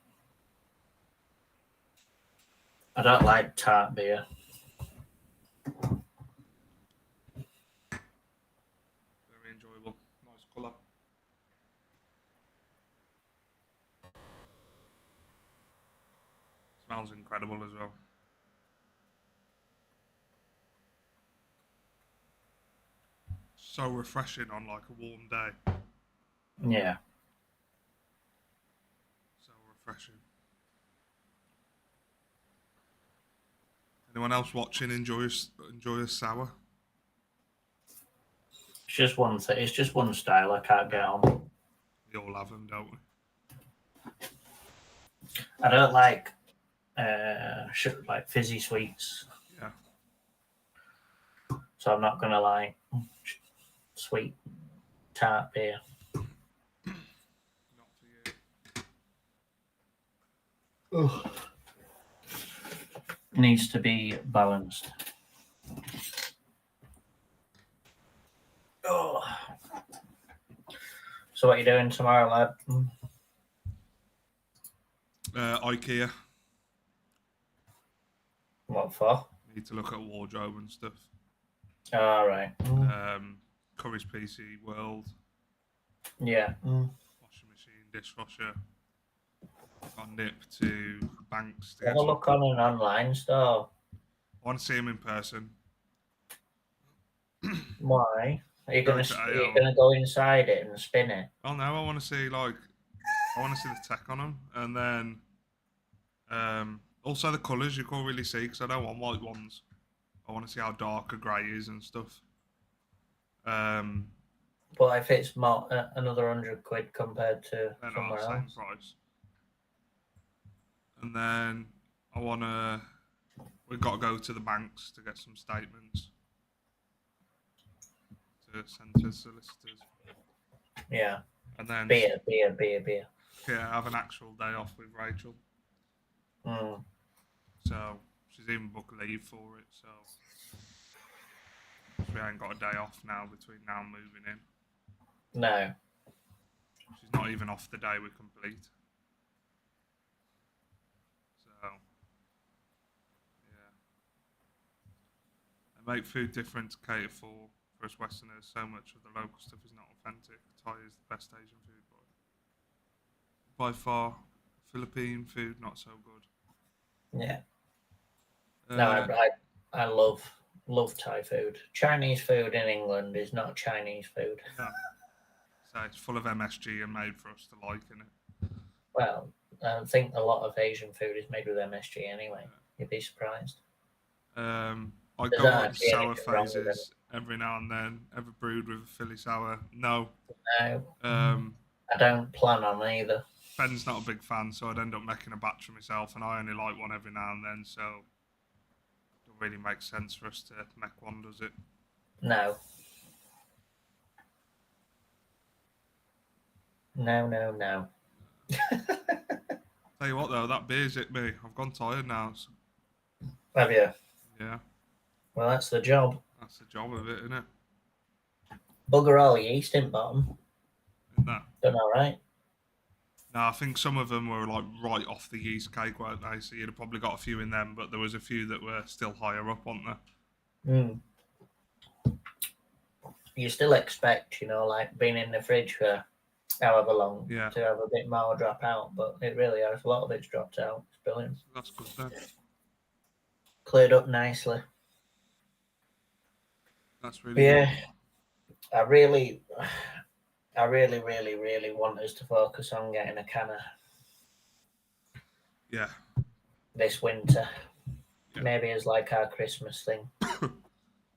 I don't like tart beer. Very enjoyable. Nice colour. Smells incredible as well. So refreshing on like a warm day. Yeah. So refreshing. Anyone else watching enjoy a sour? It's just one thing. It's just one style I can't get on. We all have them, don't we? I don't like like fizzy sweets, Yeah. so I'm not gonna like sweet tart beer. Not for you. Ugh. Needs to be balanced. Oh. So what are you doing tomorrow, lad? IKEA. What for? Need to look at wardrobe and stuff. All right. Curry's PC World. Yeah. Washing machine, dishwasher. Got nip to Banks to Have get a some. look on an online store. I want to see him in person. Why? Are you Go gonna to are you AO. gonna go inside it and spin it? Oh no, I want to see the tech on them, and then also the colours you can't really see because I don't want white ones. I want to see how dark a grey is and stuff. But if it's more another £100 compared to They're not somewhere the same else. price. And then we've got to go to the banks to get some statements to send to solicitors. Yeah. And then Beer. yeah, have an actual day off with Rachel. Mm. So she's even booked leave for it. So we ain't got a day off now between now and moving in. No. She's not even off the day we complete. So yeah, they make food different to cater for us Westerners. So much of the local stuff is not authentic. Thai is the best Asian food by far. Philippine food not so good. Yeah. No, I love Thai food. Chinese food in England is not Chinese food. No. So it's full of MSG and made for us to like, innit? Well, I think a lot of Asian food is made with MSG anyway. You'd be surprised. I There's go not on actually sour anything wrong with phases every now and then. Ever brewed with a Philly sour? No. No. I don't plan on either. Ben's not a big fan, so I'd end up making a batch for myself, and I only like one every now and then, so it don't really make sense for us to make one, does it? No. No. Tell you what, though, that beer's hit me. I've gone tired now. So, Have you? yeah. Well, that's the job. That's the job of it, isn't it? Bugger all yeast in bottom. Isn't that? Done all right. No, I think some of them were like right off the yeast cake, weren't they? So you'd have probably got a few in them, but there was a few that were still higher up, weren't there? Mm. You still expect, like being in the fridge for however long Yeah. to have a bit more drop out, but it really has. A lot of it's dropped out. It's brilliant. That's good then. Cleared up nicely. That's really good. I really, really, really want us to focus on getting a canner Yeah. this winter. Yeah. Maybe as like our Christmas thing.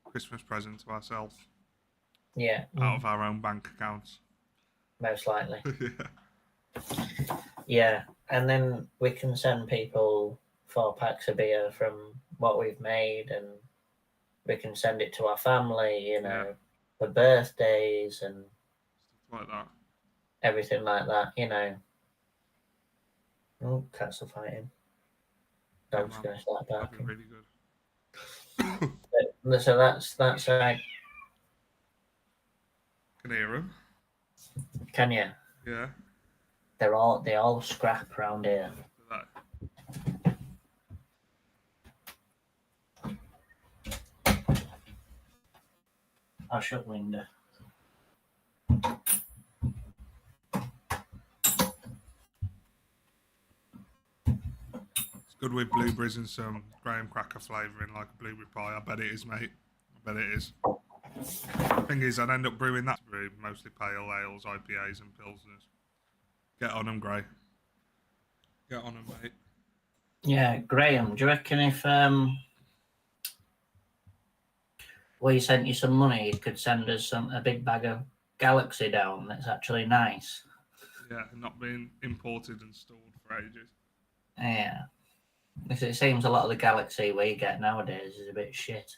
Christmas present to ourselves. Yeah. Out of our own bank accounts. Most likely. Yeah. Yeah. And then we can send people 4 packs of beer from what we've made, and we can send it to our family, for birthdays and Stuff like that. everything like that. Oh, cats are fighting. Dog's going to start That'd be barking. really good. So that's like. Can hear them. Can you? Yeah. They all scrap around here. I'll shut the window. It's good with blueberries and some graham cracker flavouring, like a blueberry pie. I bet it is, mate. I bet it is. Thing is, I'd end up brewing that brew, mostly pale ales, IPAs, and pilsners. Get on them, Gray. Get on them, mate. Yeah, Graham, do you reckon if we sent you some money, you could send us a big bag of Galaxy down that's actually nice? Yeah, not being imported and stored for ages. Yeah. Because it seems a lot of the Galaxy we get nowadays is a bit shit.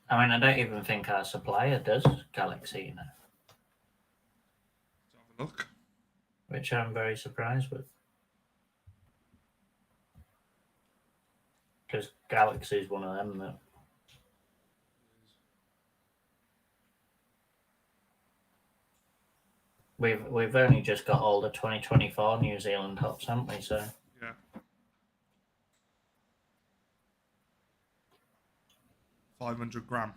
I mean, I don't even think our supplier does Galaxy now. Let's have a look. Which I'm very surprised with. Because Galaxy is one of them that. We've only just got all the 2024 New Zealand hops, haven't we? So yeah, 500 gram.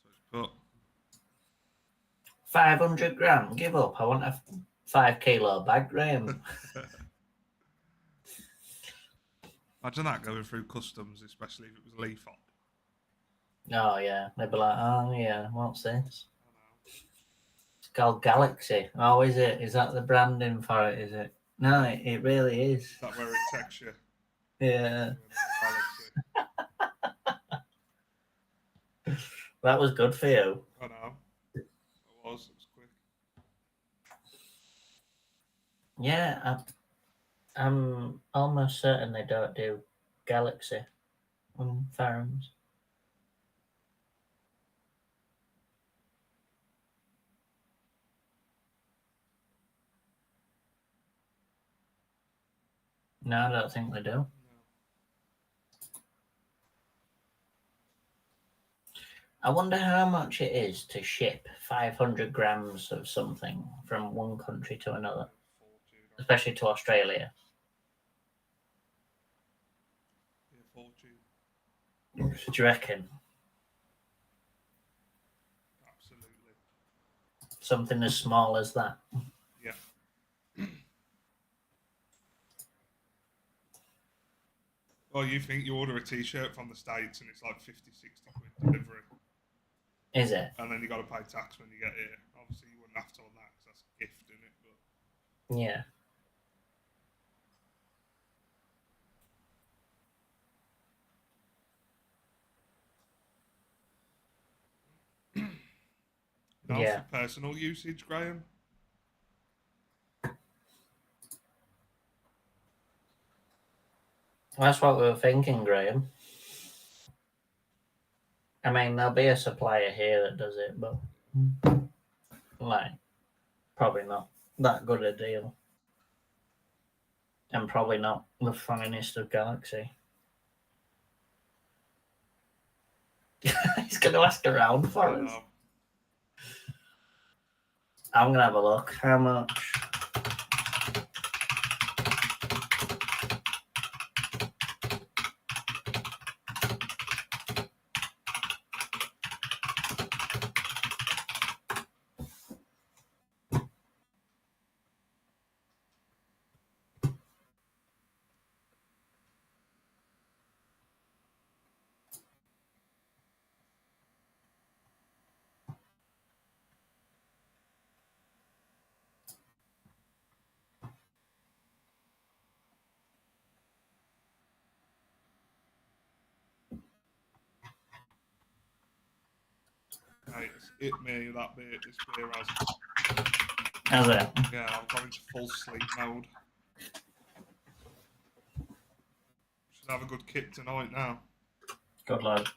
So it's put 500 gram. Give up. I want a 5 kilo bag, Graham. Imagine that going through customs, especially if it was leaf hop. Oh yeah, they'd be like, oh yeah, what's this? It's called Galaxy. Oh, is it? Is that the branding for it? Is it? No, it really is. Is that where it takes you? Yeah. That was good for you. I know. It was quick. Yeah, I'm almost certain they don't do Galaxy on farms. No, I don't think they do. No. I wonder how much it is to ship 500 grams of something from one country to another, especially to Australia. Yeah, fortune. What do you reckon? Absolutely. Something as small as that? Yeah. Well, you think you order a t-shirt from the States and it's like 50, 60 quid delivery. Is it? And then you got to pay tax when you get here. Obviously, you wouldn't have to on that because that's a gift, isn't it? But yeah. now Yeah. for personal usage, Graham. That's what we were thinking, Graham. I mean, there'll be a supplier here that does it, but like, probably not. that good a deal. And probably not the finest of Galaxy. He's going to ask around for us. I'm going to have a look. How much? Right, it's hit me that bit. This beer has. Has it? Yeah, I've gone into full sleep mode. Should have a good kick tonight now. Good lad.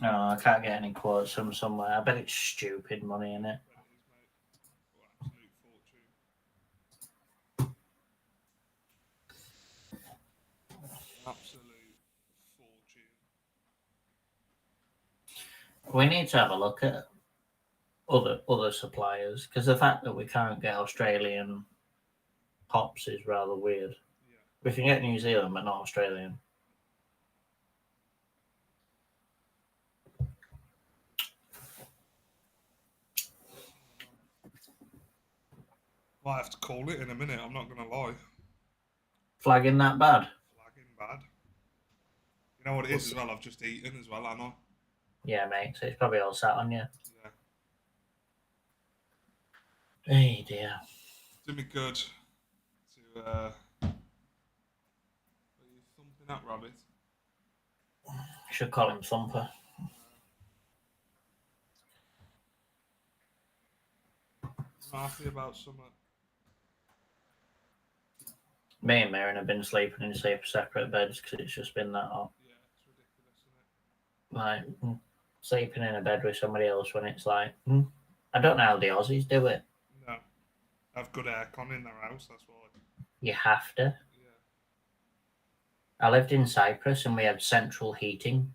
Oh, I can't get any quotes from somewhere. I bet it's stupid money in it. Absolute fortune. Absolute fortune. We need to have a look at other suppliers, because the fact that we can't get Australian hops is rather weird. Yeah. We can get New Zealand, but not Australian. Might have to call it in a minute, I'm not going to lie. Flagging that bad? Flagging bad. You know what it is as well? I've just eaten as well, I know. Yeah, mate, so it's probably all sat on you. Yeah. Hey, dear. Do me good to... Are you thumping that rabbit? Should call him Thumper. I'm happy about something. Me and Maren have been sleeping in separate beds because it's just been that hot. Yeah, it's ridiculous, isn't it? Like, sleeping in a bed with somebody else when it's like, I don't know how the Aussies do it. No. They have good aircon in their house, that's why. You have to. Yeah. I lived in Cyprus and we had central heating.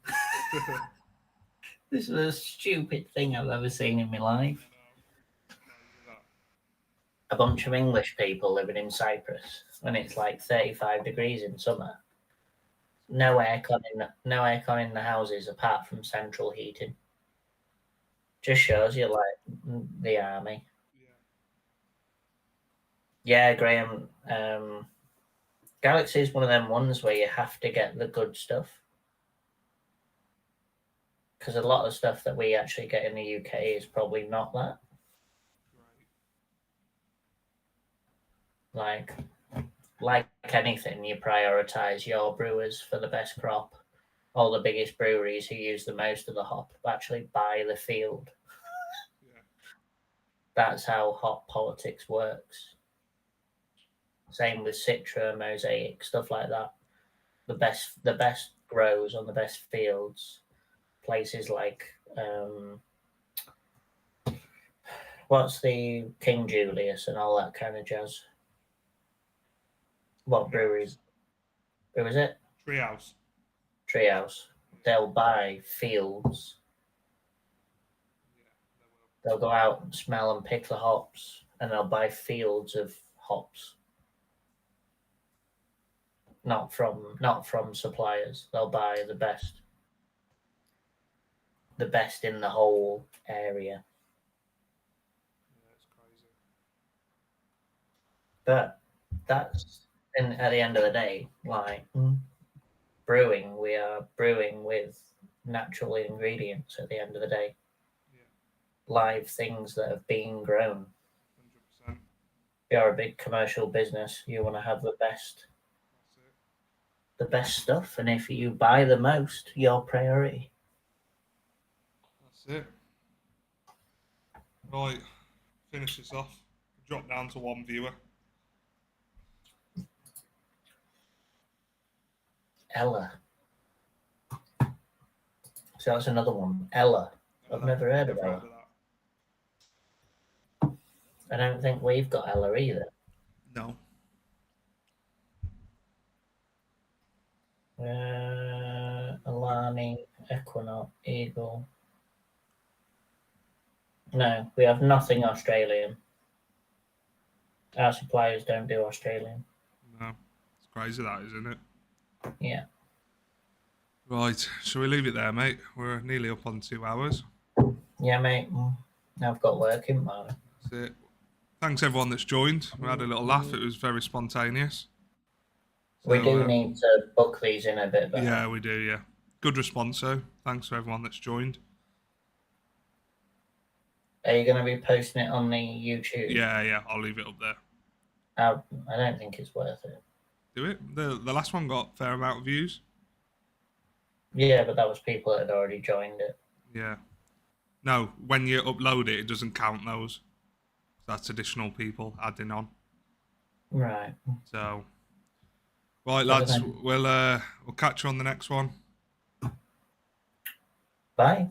This is the stupid thing I've ever seen in my life. A bunch of English people living in Cyprus when it's like 35 degrees in summer. No aircon in the houses apart from central heating. Just shows you like the army. Yeah, Graham. Galaxy is one of them ones where you have to get the good stuff. Because a lot of stuff that we actually get in the UK is probably not that. Right. Like anything, you prioritise your brewers for the best crop. All the biggest breweries who use the most of the hop actually buy the field. Yeah. That's how hop politics works. Same with Citra, Mosaic, stuff like that. The best grows on the best fields. Places like what's the King Julius and all that kind of jazz. What breweries? Who is it? Treehouse. Treehouse. They'll buy fields. They'll go out and smell and pick the hops, and they'll buy fields of hops. Not from suppliers. They'll buy the best in the whole area. Yeah, it's crazy. But that's, and at the end of the day, like brewing, we are brewing with natural ingredients at the end of the day. Yeah. Live things that have been grown. 100%. If you're a big commercial business, you want to have the best. That's it. The best stuff, and if you buy the most, your priority. That's it. Right, finish this off. drop down to one viewer. Ella. So that's another one. Ella. I've never heard of Ella. I don't think we've got Ella either. No. Alani, Equinox, Eagle. No, we have nothing Australian. Our suppliers don't do Australian. No. It's crazy that, isn't it? Yeah. Right. Shall we leave it there, mate? We're nearly up on 2 hours. Yeah, mate. I've got work in mind. That's it. Thanks everyone that's joined. We had a little laugh. It was very spontaneous. We do need to book these in a bit better. Yeah, we do, yeah. Good response, though. Thanks to everyone that's joined. Are you going to be posting it on the YouTube? Yeah. I'll leave it up there. I don't think it's worth it. Do it? The last one got a fair amount of views. Yeah, but that was people that had already joined it. Yeah. No, when you upload it, it doesn't count those. That's additional people adding on. Right. So, right, lads, we'll catch you on the next one. Bye.